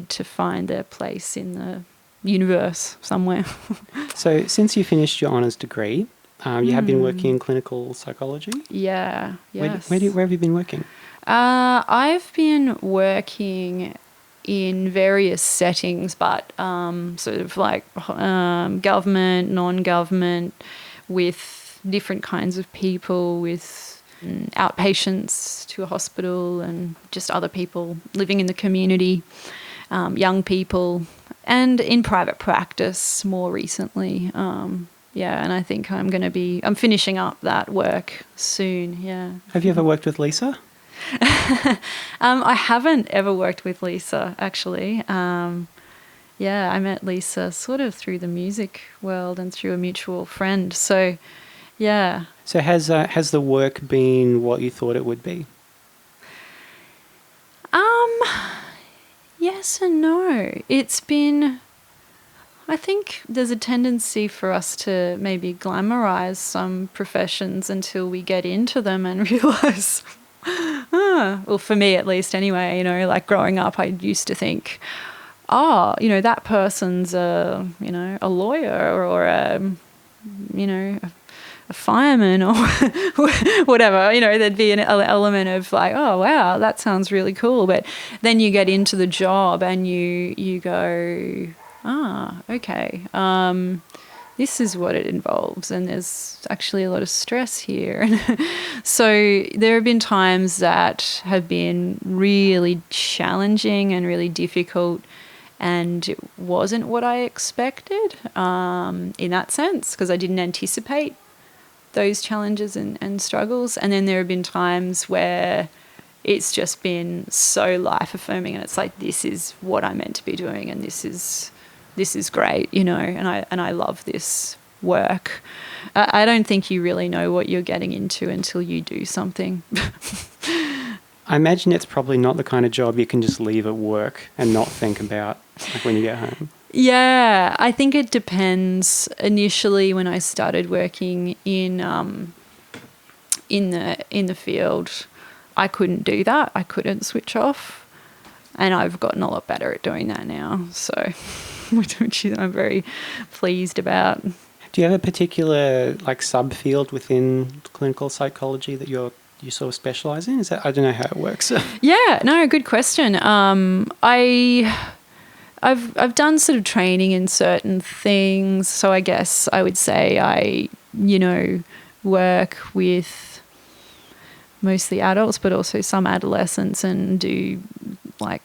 to find their place in the universe somewhere. So since you finished your honours degree, you have been working in clinical psychology? Yeah, yes. Where have you been working? I've been working in various settings, but sort of like government, non-government, with different kinds of people, with outpatients to a hospital, and just other people living in the community, young people, and in private practice more recently. And I think I'm finishing up that work soon, yeah. Have you ever worked with Lisa? I haven't ever worked with Lisa, actually. I met Lisa sort of through the music world and through a mutual friend. So, yeah. So has the work been what you thought it would be? Yes and no. It's been... I think there's a tendency for us to maybe glamorize some professions until we get into them and realise... well, for me at least anyway, like growing up, I used to think, that person's a lawyer or a fireman or whatever, there'd be an element of like, oh, wow, that sounds really cool. But then you get into the job and you go, okay, this is what it involves, and there's actually a lot of stress here. So there have been times that have been really challenging and really difficult, and it wasn't what I expected in that sense, because I didn't anticipate those challenges and struggles. And then there have been times where it's just been so life-affirming, and it's like, this is what I'm meant to be doing, and this is great, and I love this work. I don't think you really know what you're getting into until you do something. I imagine it's probably not the kind of job you can just leave at work and not think about, like, when you get home. Yeah, I think it depends. Initially, when I started working in the field, I couldn't do that. I couldn't switch off, and I've gotten a lot better at doing that now. So, which I'm very pleased about. Do you have a particular subfield within clinical psychology that you sort of specialise in? I don't know how it works. Yeah, no, good question. I've done sort of training in certain things, so I guess I would say I work with mostly adults, but also some adolescents, and do like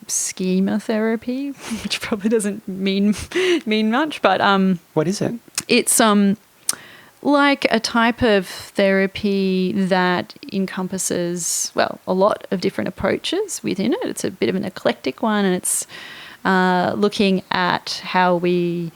schema therapy, which probably doesn't mean much, but what is it? It's like a type of therapy that encompasses, well, a lot of different approaches within it. It's a bit of an eclectic one, and it's looking at how we,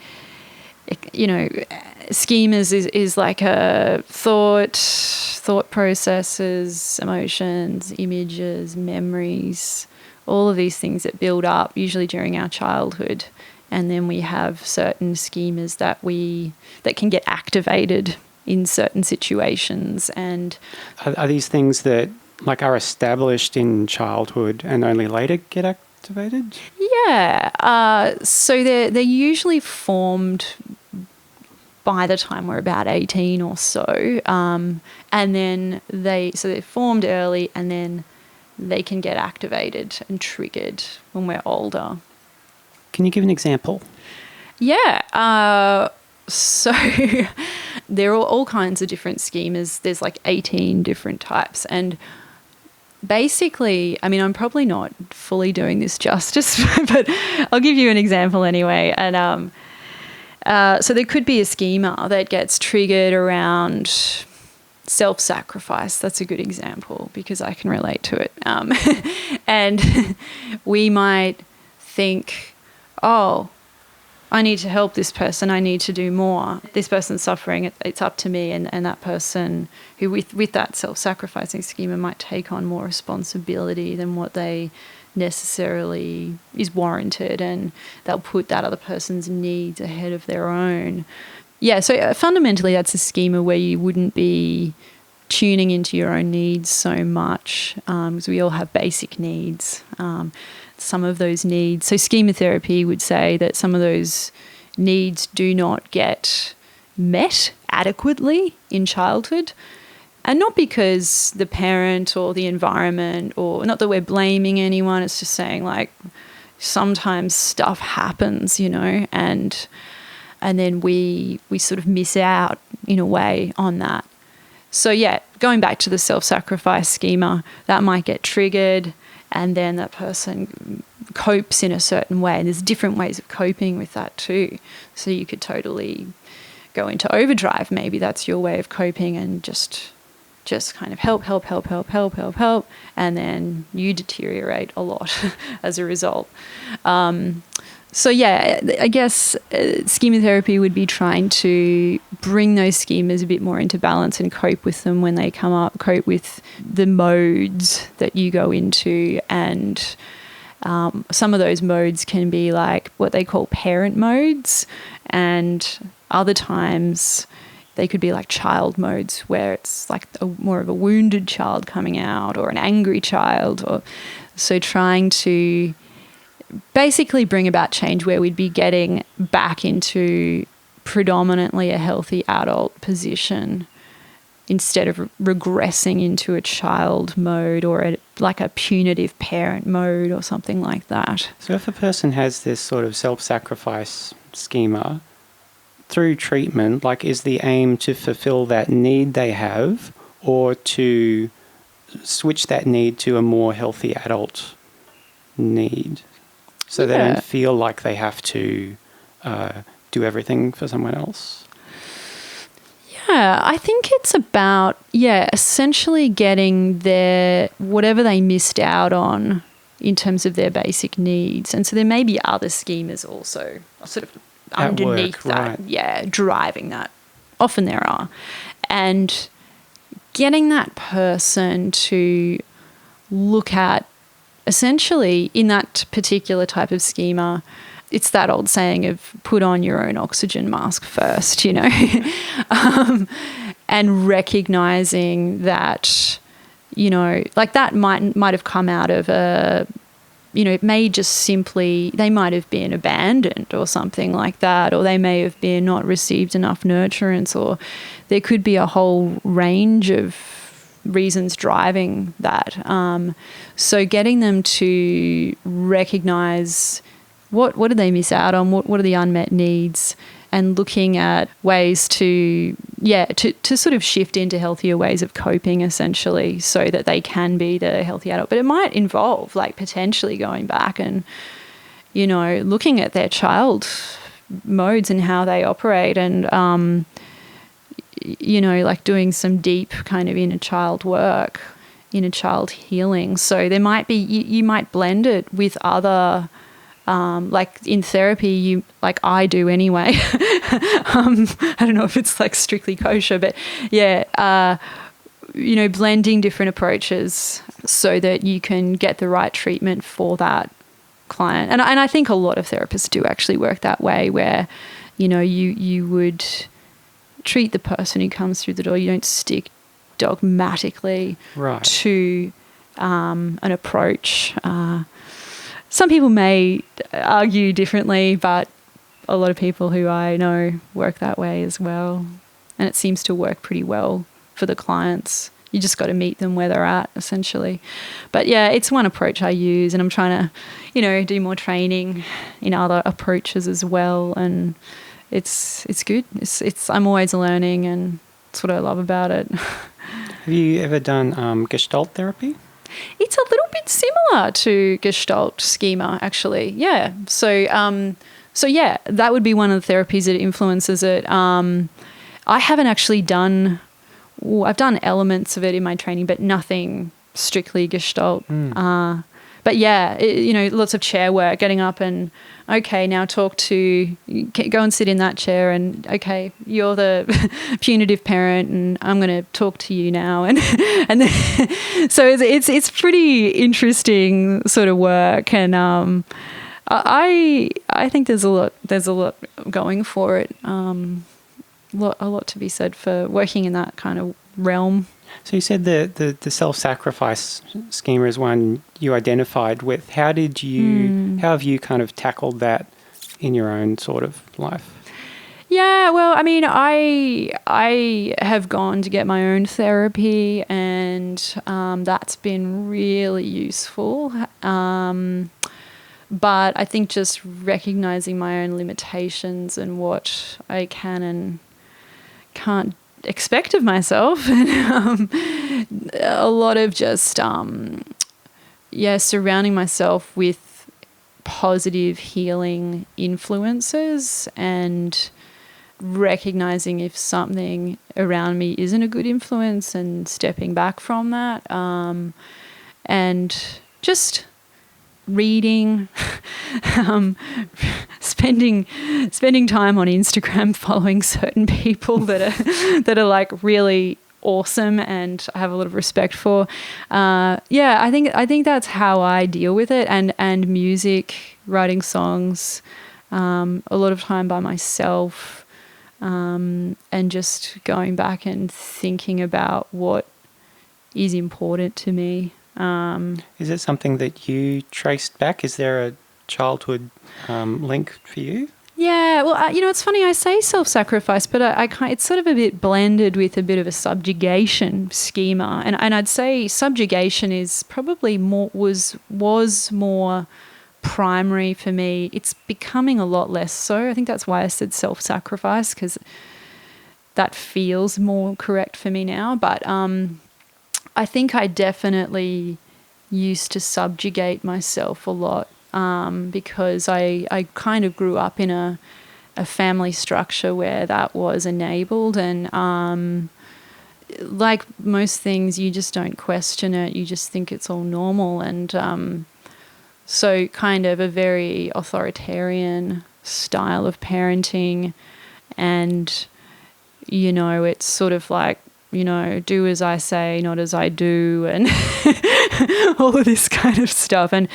schemas is like a thought processes, emotions, images, memories, all of these things that build up usually during our childhood And then we have certain schemas that can get activated in certain situations. And Are these things that like are established in childhood and only later get activated? yeah, so they're usually formed by the time we're about 18 or so. And then they're formed early, and then they can get activated and triggered when we're older. Can you give an example? Yeah. So there are all kinds of different schemas. There's like 18 different types. And basically, I mean, I'm probably not fully doing this justice, but I'll give you an example anyway. And so there could be a schema that gets triggered around self-sacrifice. That's a good example because I can relate to it. And we might think, oh, I need to help this person. I need to do more. This person's suffering. It's up to me. And that person who with that self-sacrificing schema might take on more responsibility than what they necessarily is warranted, and they'll put that other person's needs ahead of their own. Yeah, so fundamentally that's a schema where you wouldn't be tuning into your own needs so much, because we all have basic needs. Some of those needs, so schema therapy would say that some of those needs do not get met adequately in childhood. And not because the parent or the environment, or not that we're blaming anyone, it's just saying like sometimes stuff happens, and then we sort of miss out in a way on that. So yeah, going back to the self-sacrifice schema, that might get triggered, and then that person copes in a certain way. And there's different ways of coping with that too. So you could totally go into overdrive. Maybe that's your way of coping, and just kind of help, and then you deteriorate a lot as a result. So yeah, I guess schema therapy would be trying to bring those schemas a bit more into balance and cope with them when they come up, cope with the modes that you go into. And some of those modes can be like what they call parent modes, and other times they could be like child modes, where it's like more of a wounded child coming out, or an angry child. So trying to basically bring about change where we'd be getting back into predominantly a healthy adult position instead of regressing into a child mode, or like a punitive parent mode or something like that. So if a person has this sort of self-sacrifice schema, through treatment, like, is the aim to fulfill that need they have, or to switch that need to a more healthy adult need, so they don't feel like they have to do everything for someone else? Yeah, I think it's about, essentially getting their whatever they missed out on in terms of their basic needs. And so there may be other schemas also sort of underneath that, right. Driving that. Often there are. And getting that person to look at, essentially, in that particular type of schema, it's that old saying of put on your own oxygen mask first, and recognizing that, like that might have come out of it may just simply, they might have been abandoned or something like that, or they may have been not received enough nurturance, or there could be a whole range of reasons driving that. So getting them to recognize what did they miss out on, what are the unmet needs, and looking at ways to sort of shift into healthier ways of coping, essentially, so that they can be the healthy adult. But it might involve like potentially going back and, looking at their child modes and how they operate, and, like doing some deep kind of inner child work, inner child healing. So there might be, you might blend it with other, like in therapy, I do anyway. I don't know if it's like strictly kosher, but blending different approaches so that you can get the right treatment for that client. And I think a lot of therapists do actually work that way, where, you would treat the person who comes through the door. You don't stick dogmatically to an approach. Some people may argue differently, but a lot of people who I know work that way as well. And it seems to work pretty well for the clients. You just got to meet them where they're at, essentially. But yeah, it's one approach I use, and I'm trying to, do more training in other approaches as well. And it's good. I'm always learning, and that's what I love about it. Have you ever done Gestalt therapy? It's a little bit similar to Gestalt schema, actually. Yeah. So yeah, that would be one of the therapies that influences it. I haven't actually I've done elements of it in my training, but nothing strictly Gestalt. But yeah, lots of chair work, getting up and, okay, now go and sit in that chair, and okay, you're the punitive parent, and I'm going to talk to you now, and then, so it's pretty interesting sort of work, and I think there's a lot going for it. A lot to be said for working in that kind of realm. So you said the self-sacrifice schema is one you identified with. How have you kind of tackled that in your own sort of life? Yeah, well, I mean, I have gone to get my own therapy, and that's been really useful. But I think just recognizing my own limitations and what I can and can't expect of myself, and a lot of just surrounding myself with positive healing influences, and recognizing if something around me isn't a good influence and stepping back from that, and just reading, spending time on Instagram following certain people that are like really awesome and I have a lot of respect for. I think that's how I deal with it, and music, writing songs, a lot of time by myself, and just going back and thinking about what is important to me. Is it something that you traced back? Is there a childhood link for you? Yeah, well, it's funny, I say self-sacrifice, but it's sort of a bit blended with a bit of a subjugation schema. And I'd say subjugation is probably was more primary for me. It's becoming a lot less so. I think that's why I said self-sacrifice, because that feels more correct for me now. But I think I definitely used to subjugate myself a lot, because I kind of grew up in a family structure where that was enabled, and like most things, you just don't question it. You just think it's all normal, and so kind of a very authoritarian style of parenting, and it's sort of like, do as I say, not as I do, and all of this kind of stuff. And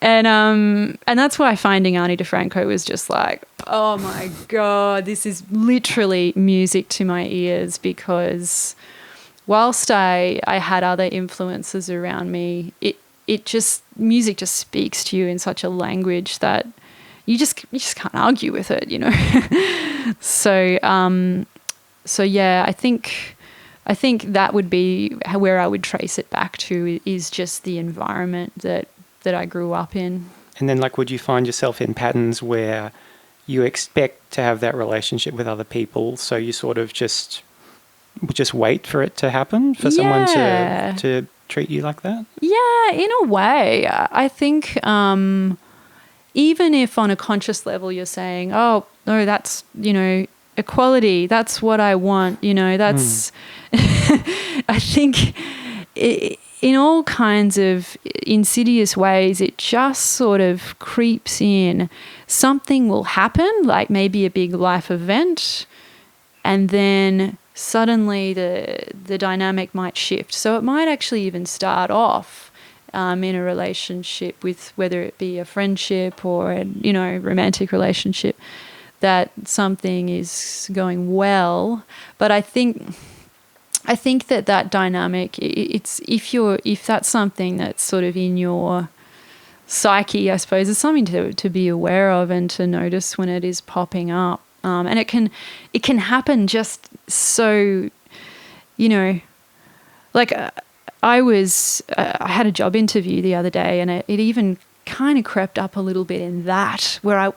that's why finding Ani DiFranco was just like, oh my God, this is literally music to my ears, because whilst I had other influences around me, music just speaks to you in such a language that you just can't argue with it, So yeah, I think that would be where I would trace it back to, is just the environment that I grew up in. And then, would you find yourself in patterns where you expect to have that relationship with other people, so you sort of just wait for it to happen, for someone to treat you like that? Yeah, in a way. I think even if on a conscious level you're saying, oh, no, that's, equality, that's what I want, that's... I think in all kinds of insidious ways, it just sort of creeps in. Something will happen, like maybe a big life event, and then suddenly the dynamic might shift. So it might actually even start off in a relationship, with whether it be a friendship or a, you know, romantic relationship, that something is going well. But I think that dynamic, it's if that's something that's sort of in your psyche, I suppose, it's something to be aware of and to notice when it is popping up. And it can happen just so, you know, like I had a job interview the other day, and it even kind of crept up a little bit in that, where I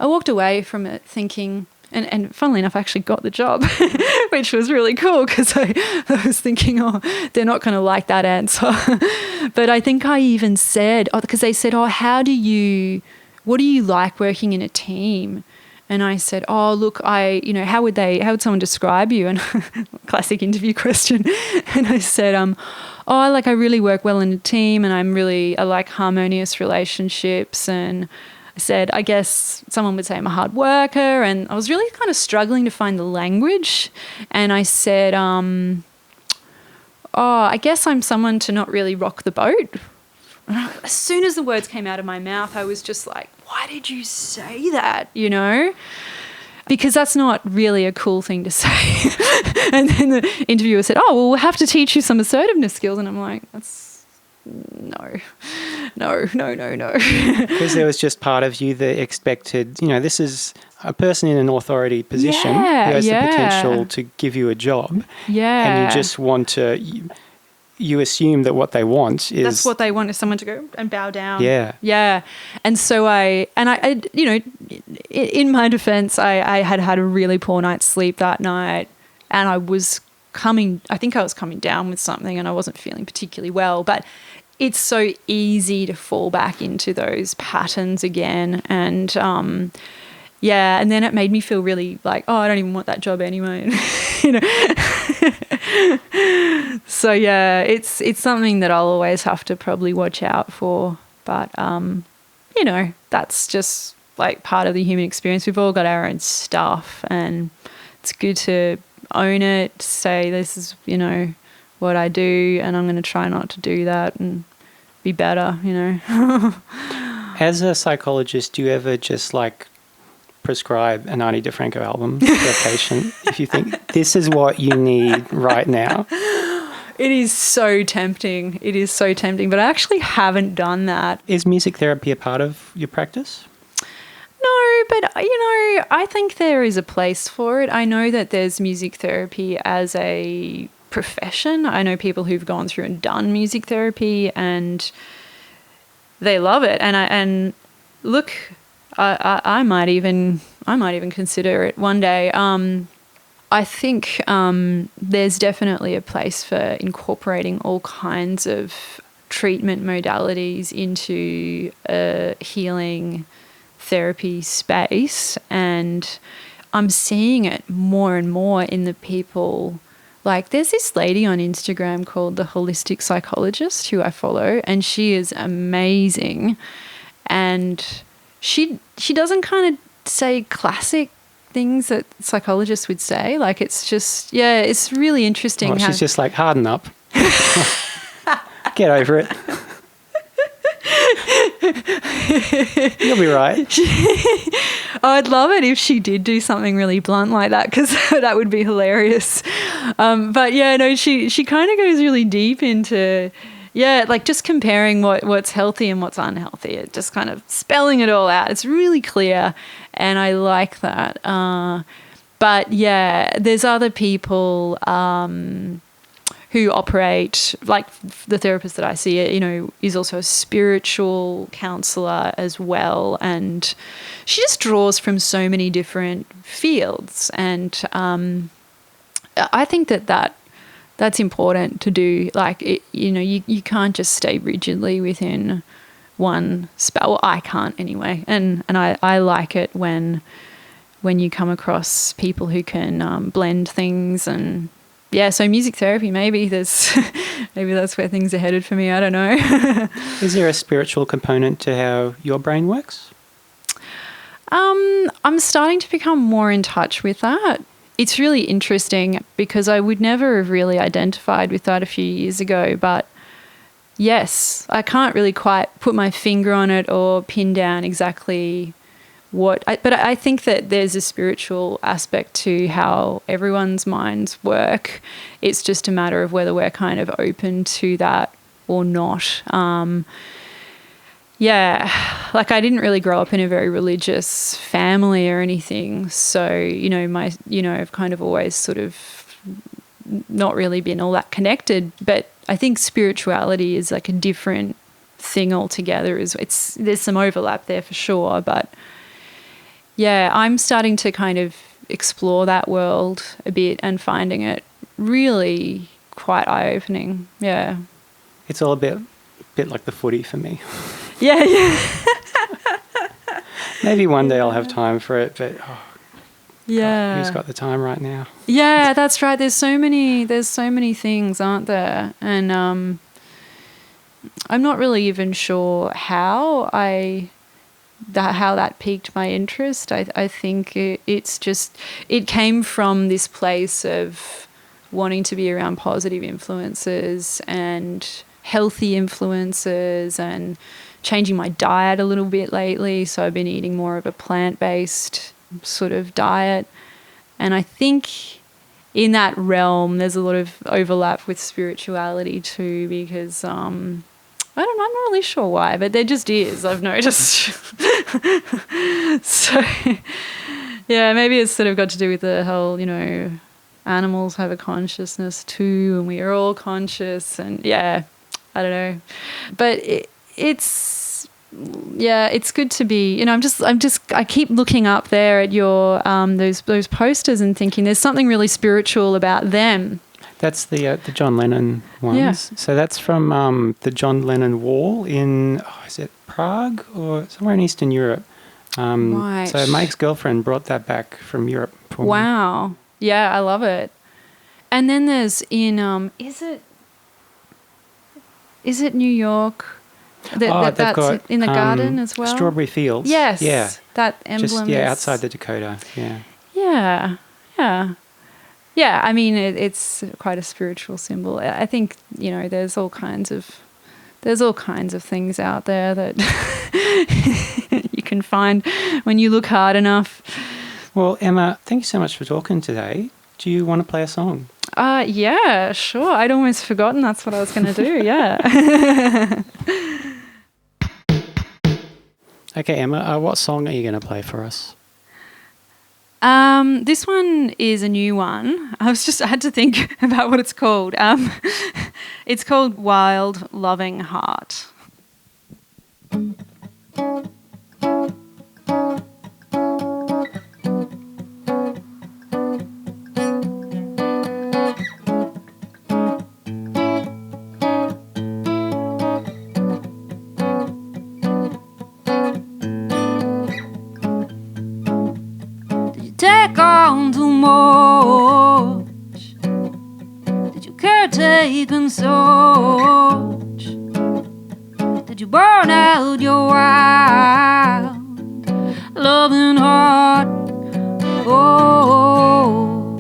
walked away from it thinking, and funnily enough, I actually got the job, which was really cool, because I was thinking, oh, they're not going to like that answer. But I think I even said, because they said, oh, what do you like working in a team? And I said, oh, look, how would someone describe you? And classic interview question. And I said, I really work well in a team, and I like harmonious relationships. And I said, I guess someone would say I'm a hard worker. And I was really kind of struggling to find the language. And I said, I guess I'm someone to not really rock the boat. And as soon as the words came out of my mouth, I was just like, why did you say that, you know? Because that's not really a cool thing to say. And then the interviewer said, oh, well, we'll have to teach you some assertiveness skills. And I'm like, no. Because there was just part of you that expected, you know, this is a person in an authority position who has the potential to give you a job. Yeah. And you just want to... You assume that what they want is... That's what they want, is someone to go and bow down. Yeah. Yeah. And so I you know, in my defense, I had a really poor night's sleep that night, and I think I was coming down with something, and I wasn't feeling particularly well. But it's so easy to fall back into those patterns again. And and then it made me feel really like, oh, I don't even want that job anyway. You know. So yeah, it's something that I'll always have to probably watch out for. But you know, that's just like part of the human experience. We've all got our own stuff, and it's good to own it, say this is, you know, what I do, and I'm going to try not to do that and be better, you know. As a psychologist, do you ever just like prescribe an Ani DiFranco album for a patient if you think this is what you need right now? It is so tempting. But I actually haven't done that. Is music therapy a part of your practice? No, but, you know, I think there is a place for it. I know that there's music therapy as a profession. I know people who've gone through and done music therapy, and they love it. And look, I might even consider it one day. I think there's definitely a place for incorporating all kinds of treatment modalities into a healing therapy space, and I'm seeing it more and more in the people. Like, there's this lady on Instagram called the Holistic Psychologist who I follow, and she is amazing. And she doesn't kind of say classic things that psychologists would say. Like, it's just, yeah, it's really interesting. Oh, she's just like, harden up. Get over it. You'll be right. I'd love it if she did do something really blunt like that, because that would be hilarious. But yeah, no, she kind of goes really deep into, yeah, like just comparing what's healthy and what's unhealthy. It just kind of spelling it all out. It's really clear, and I like that. But yeah, there's other people who operate, like the therapist that I see, you know, is also a spiritual counselor as well. And she just draws from so many different fields. And I think that's important to do. Like, you know, you can't just stay rigidly within one spell. Well, I can't anyway. And I like it when you come across people who can blend things. And yeah, so music therapy, maybe that's where things are headed for me. I don't know. Is there a spiritual component to how your brain works? I'm starting to become more in touch with that. It's really interesting because I would never have really identified with that a few years ago, but Yes, I can't really quite put my finger on it or pin down exactly but I think that there's a spiritual aspect to how everyone's minds work. It's just a matter of whether we're kind of open to that or not. Like I didn't really grow up in a very religious family or anything. So, I've kind of always sort of not really been all that connected. But I think spirituality is like a different thing altogether. There's some overlap there for sure. But yeah, I'm starting to kind of explore that world a bit and finding it really quite eye-opening. Yeah. It's all a bit like the footy for me. Yeah. Maybe one day I'll have time for it, but yeah, God, who's got the time right now? Yeah, that's right. There's so many things, aren't there? And I'm not really even sure how that piqued my interest. I think it came from this place of wanting to be around positive influences and healthy influences and changing my diet a little bit lately. So I've been eating more of a plant-based sort of diet. And I think in that realm there's a lot of overlap with spirituality too, because I'm not really sure why, but there just is, I've noticed. So, yeah, maybe it's sort of got to do with the whole, animals have a consciousness too, and we are all conscious, and yeah, I don't know. But it's good to be, I keep looking up there at your, those posters and thinking there's something really spiritual about them. That's the John Lennon ones. Yeah. So that's from the John Lennon Wall in, is it Prague or somewhere in Eastern Europe? Right. So my ex-girlfriend brought that back from Europe for me. Wow. Yeah, I love it. And then there's in, is it New York? That's got, in the garden as well? Strawberry Fields. Yes. Yeah. That emblem is... outside the Dakota. Yeah. Yeah. Yeah. Yeah, I mean, it's quite a spiritual symbol. I think, there's all kinds of things out there that you can find when you look hard enough. Well, Emma, thank you so much for talking today. Do you want to play a song? Yeah, sure. I'd almost forgotten that's what I was going to do, yeah. Okay, Emma, what song are you going to play for us? This one is a new one. I had to think about what it's called. It's called Wild Loving Heart. Take on too much? Did you caretake and such? Did you burn out your wild loving heart? Oh,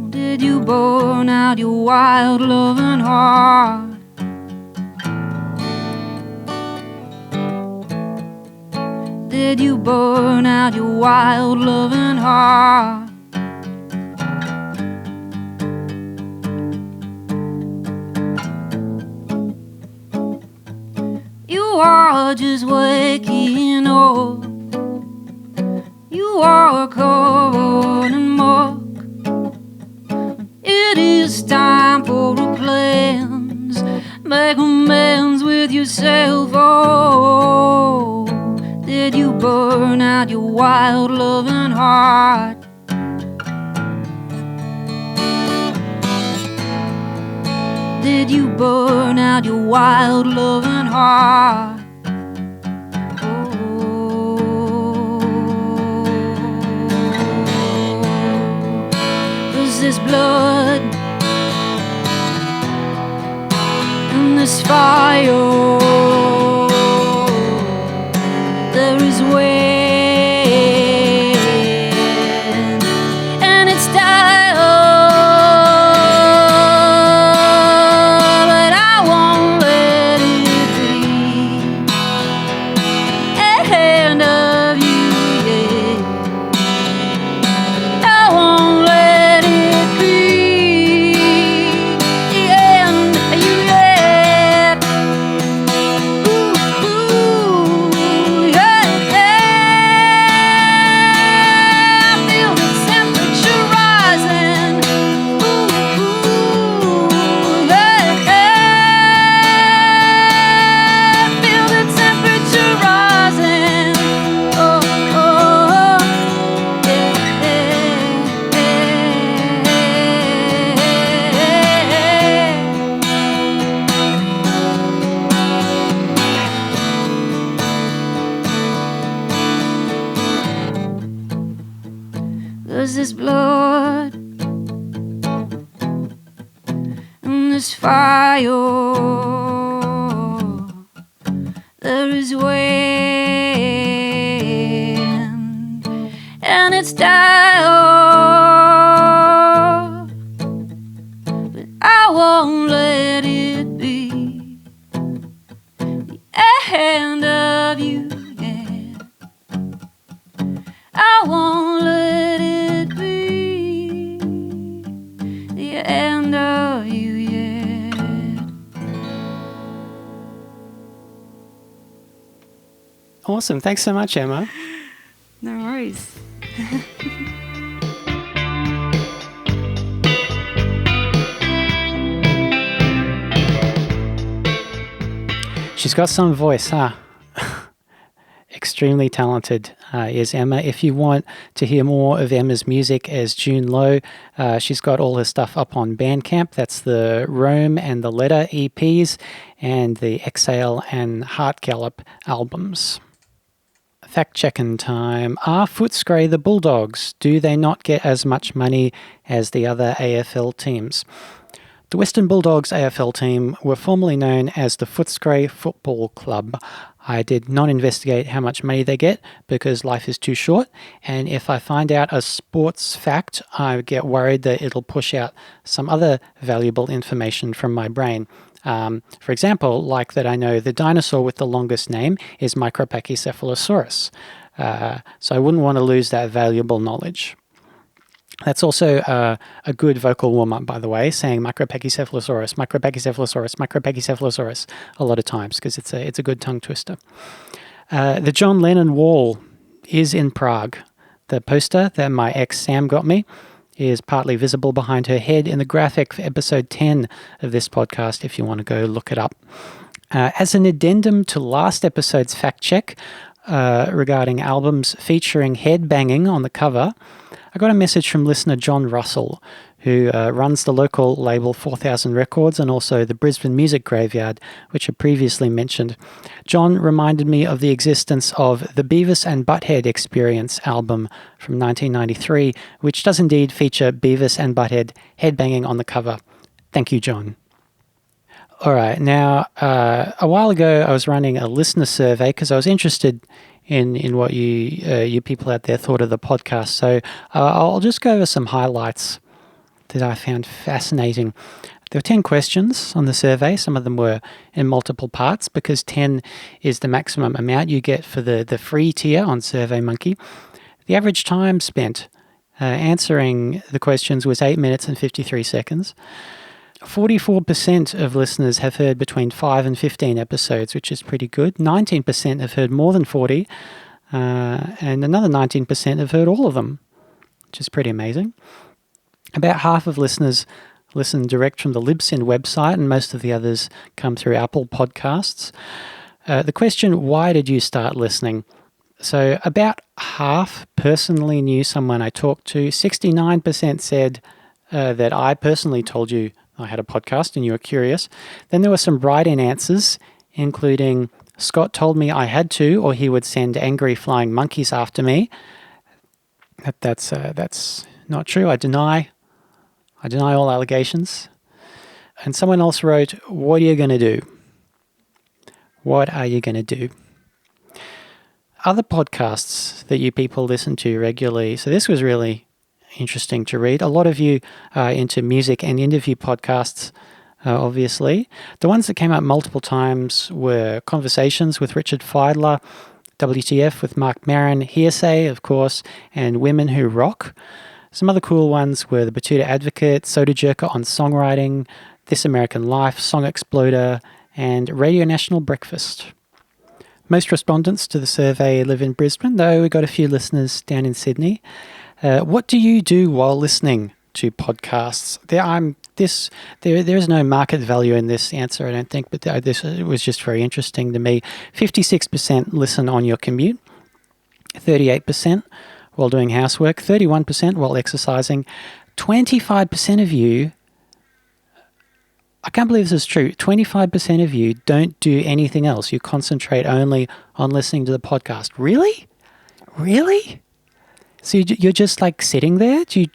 did you burn out your wild loving heart? Did you burn out your wild loving heart? You are just waking up. You are covered in muck. It is time for a cleanse. Make amends with yourself. Oh, did you burn out your wild loving heart? Did you burn out your wild loving heart? Oh, was this blood and this fire? There is wind and it's dire, but I won't let it 'cause there's blood and there's fire, there is wind and it's dire, but I won't let it be the end of you. I won't let it be the end of you yet. Awesome. Thanks so much, Emma. No worries. She's got some voice, huh? Extremely talented is Emma. If you want to hear more of Emma's music as June Lowe, she's got all her stuff up on Bandcamp. That's the Rome and the Letter EPs and the Exhale and Heart Gallop albums. Fact-checking time. Are Footscray the Bulldogs? Do they not get as much money as the other AFL teams? The Western Bulldogs AFL team were formerly known as the Footscray Football Club. I did not investigate how much money they get because life is too short, and if I find out a sports fact, I get worried that it'll push out some other valuable information from my brain. For example, like that I know the dinosaur with the longest name is Micropachycephalosaurus, so I wouldn't want to lose that valuable knowledge. That's also a good vocal warm-up, by the way, saying Micropachycephalosaurus, Micropachycephalosaurus, Micropachycephalosaurus a lot of times because it's a good tongue twister. The John Lennon wall is in Prague. The poster that my ex Sam got me is partly visible behind her head in the graphic for episode 10 of this podcast if you want to go look it up. As an addendum to last episode's fact check regarding albums featuring head banging on the cover, I got a message from listener John Russell, who runs the local label 4000 Records and also the Brisbane Music Graveyard, which I previously mentioned. John reminded me of the existence of the Beavis and Butthead Experience album from 1993, which does indeed feature Beavis and Butthead headbanging on the cover. Thank you, John. All right, now, a while ago I was running a listener survey because I was interested in what you people out there thought of the podcast. So I'll just go over some highlights that I found fascinating. There were 10 questions on the survey. Some of them were in multiple parts because 10 is the maximum amount you get for the free tier on SurveyMonkey. The average time spent answering the questions was 8 minutes and 53 seconds. 44% of listeners have heard between 5 and 15 episodes, which is pretty good. 19% have heard more than 40, and another 19% have heard all of them, which is pretty amazing. About half of listeners listen direct from the Libsyn website, and most of the others come through Apple Podcasts. The question, why did you start listening? So about half personally knew someone I talked to. 69% said that I personally told you I had a podcast and you were curious. Then there were some write-in answers, including Scott told me I had to, or he would send angry flying monkeys after me. That's not true. I deny all allegations. And someone else wrote, what are you going to do? What are you going to do? Other podcasts that you people listen to regularly. So this was really interesting to read. A lot of you are into music and interview podcasts, obviously. The ones that came up multiple times were Conversations with Richard Feidler, WTF with Mark Maron, Hearsay, of course, and Women Who Rock. Some other cool ones were The Batuta Advocate, Soda Jerker on Songwriting, This American Life, Song Exploder, and Radio National Breakfast. Most respondents to the survey live in Brisbane, though we got a few listeners down in Sydney. What do you do while listening to podcasts? There is no market value in this answer, I don't think, but it was just very interesting to me. 56% listen on your commute, 38% while doing housework, 31% while exercising, 25% of you, I can't believe this is true, 25% of you don't do anything else. You concentrate only on listening to the podcast. Really? Really? So you're just like sitting there? Do you,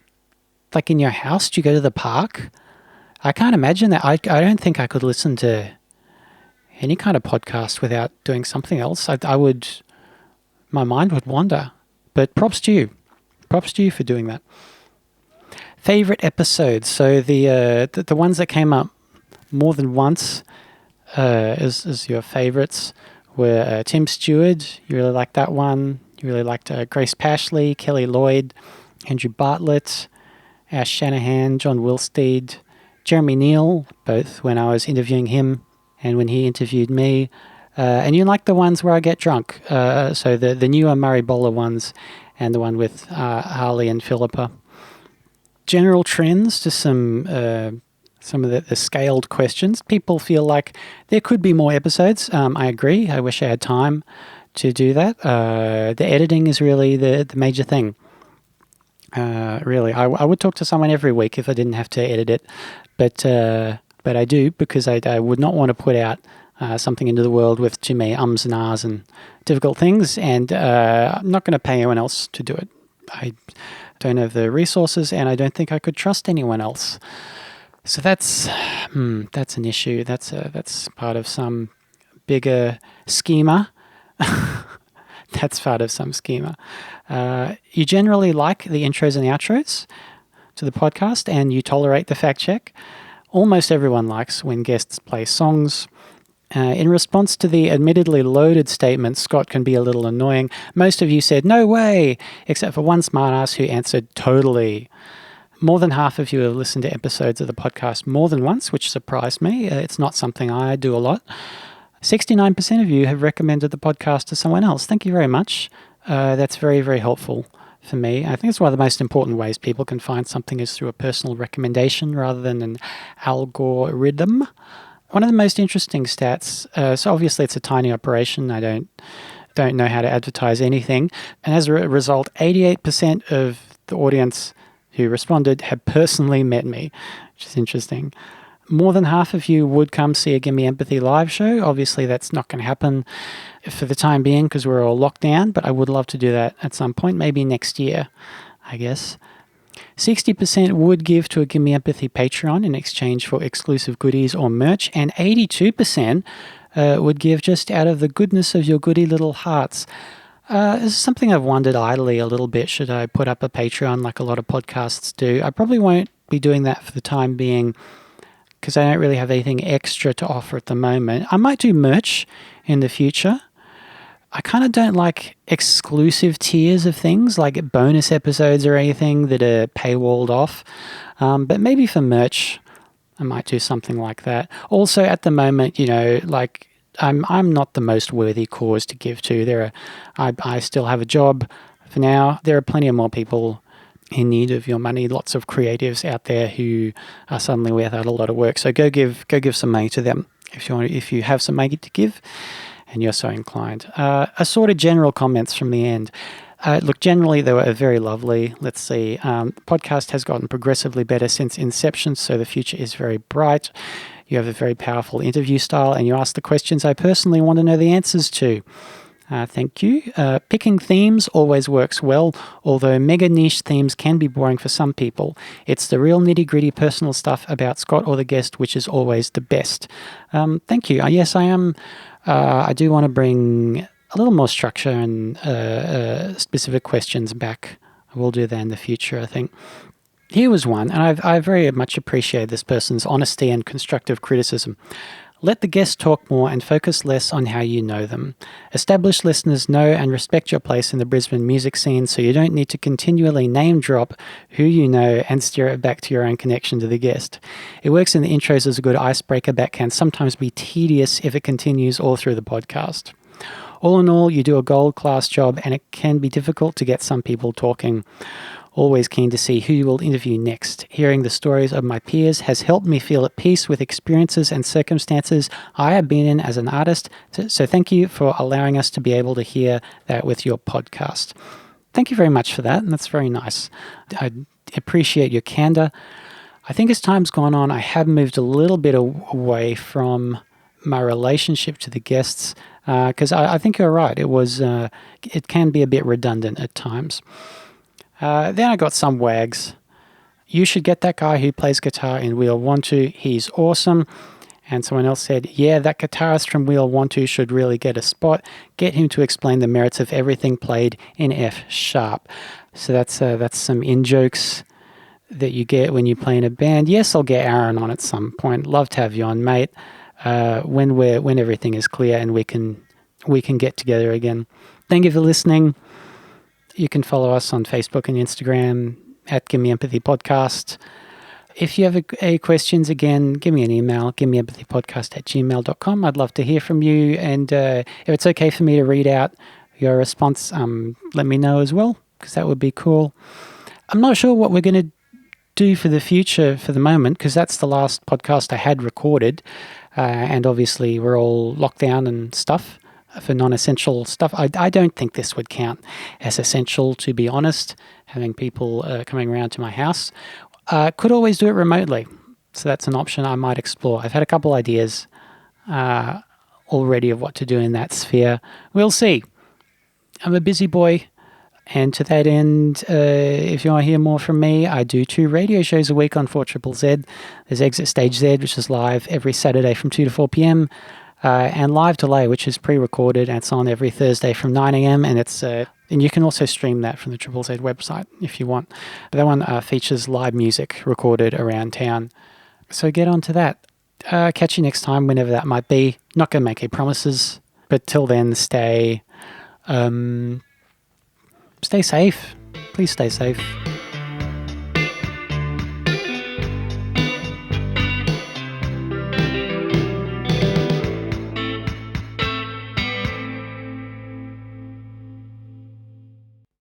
like in your house, do you go to the park? I can't imagine that. I don't think I could listen to any kind of podcast without doing something else. I would, my mind would wander. But props to you. Props to you for doing that. Favorite episodes. So the ones that came up more than once as your favorites were Tim Stewart. You really liked that one. You really liked Grace Pashley, Kelly Lloyd, Andrew Bartlett, Ash Shanahan, John Wilsteed, Jeremy Neal, both when I was interviewing him and when he interviewed me. And you like the ones where I get drunk. So the newer Murray Bowler ones and the one with Harley and Philippa. General trends to some of the scaled questions. People feel like there could be more episodes. I agree. I wish I had time to do that. The editing is really the major thing. Really, I would talk to someone every week if I didn't have to edit it, but I do because I would not want to put out something into the world with too many ums and ahs and difficult things, and I'm not going to pay anyone else to do it. I don't have the resources, and I don't think I could trust anyone else. So that's an issue. That's part of some bigger schema. That's part of some schema. You generally like the intros and the outros to the podcast, and you tolerate the fact check. Almost everyone likes when guests play songs. In response to the admittedly loaded statement, Scott can be a little annoying. Most of you said, no way, except for one smartass who answered totally. More than half of you have listened to episodes of the podcast more than once, which surprised me. It's not something I do a lot. 69% of you have recommended the podcast to someone else. Thank you very much. That's very, very helpful for me. I think it's one of the most important ways people can find something is through a personal recommendation rather than an algorithm. One of the most interesting stats, so obviously it's a tiny operation. I don't know how to advertise anything. And as a result, 88% of the audience who responded had personally met me, which is interesting. More than half of you would come see a Gimme Empathy live show. Obviously, that's not going to happen for the time being because we're all locked down, but I would love to do that at some point, maybe next year, I guess. 60% would give to a Gimme Empathy Patreon in exchange for exclusive goodies or merch, and 82% would give just out of the goodness of your goody little hearts. This is something I've wondered idly a little bit. Should I put up a Patreon like a lot of podcasts do? I probably won't be doing that for the time being because I don't really have anything extra to offer at the moment. I might do merch in the future. I kind of don't like exclusive tiers of things like bonus episodes or anything that are paywalled off. But maybe for merch, I might do something like that. Also, at the moment, like I'm not the most worthy cause to give to. I still have a job for now. There are plenty of more people in need of your money. Lots of creatives out there who are suddenly without a lot of work. So go give some money to them if you have some money to give and you're so inclined. Assorted general comments from the end. Look, generally they were very lovely. Let's see. The podcast has gotten progressively better since inception, so the future is very bright. You have a very powerful interview style, and you ask the questions I personally want to know the answers to. Thank you. Picking themes always works well, although mega niche themes can be boring for some people. It's the real nitty-gritty personal stuff about Scott or the guest which is always the best. Thank you. Yes, I am. I do want to bring a little more structure and specific questions back. I will do that in the future, I think. Here was one, and I very much appreciate this person's honesty and constructive criticism. Let the guests talk more and focus less on how you know them. Established listeners know and respect your place in the Brisbane music scene, so you don't need to continually name drop who you know and steer it back to your own connection to the guest. It works in the intros as a good icebreaker, but can sometimes be tedious if it continues all through the podcast. All in all, you do a gold-class job, and it can be difficult to get some people talking. Always keen to see who you will interview next. Hearing the stories of my peers has helped me feel at peace with experiences and circumstances I have been in as an artist, so thank you for allowing us to be able to hear that with your podcast. Thank you very much for that, and that's very nice. I appreciate your candor. I think as time's gone on, I have moved a little bit away from my relationship to the guests, because I think you're right. It can be a bit redundant at times. Then I got some wags. You should get that guy who plays guitar in Wheel 1-2. He's awesome. And someone else said, yeah, that guitarist from Wheel 1-2 should really get a spot. Get him to explain the merits of everything played in F sharp. So that's some in-jokes that you get when you play in a band. Yes, I'll get Aaron on at some point. Love to have you on, mate. When everything is clear and we can get together again. Thank you for listening. You can follow us on Facebook and Instagram at Gimme Empathy Podcast. If you have any questions, again, give me an email, gimmeempathypodcast@gmail.com. I'd love to hear from you. And if it's okay for me to read out your response, let me know as well, because that would be cool. I'm not sure what we're going to do for the future for the moment, because that's the last podcast I had recorded. And obviously we're all locked down and stuff for non-essential stuff. I don't think this would count as essential, to be honest, having people coming around to my house. Could always do it remotely. So that's an option I might explore. I've had a couple ideas already of what to do in that sphere. We'll see. I'm a busy boy. And to that end, if you want to hear more from me, I do 2 radio shows a week on 4ZZZ. There's Exit Stage Z, which is live every Saturday from 2 to 4 p.m. And Live Delay, which is pre-recorded, and it's on every Thursday from 9 a.m. And it's and you can also stream that from the Triple Z website if you want. But that one features live music recorded around town. So get on to that. Catch you next time, whenever that might be. Not going to make any promises, but till then, stay safe. Please stay safe.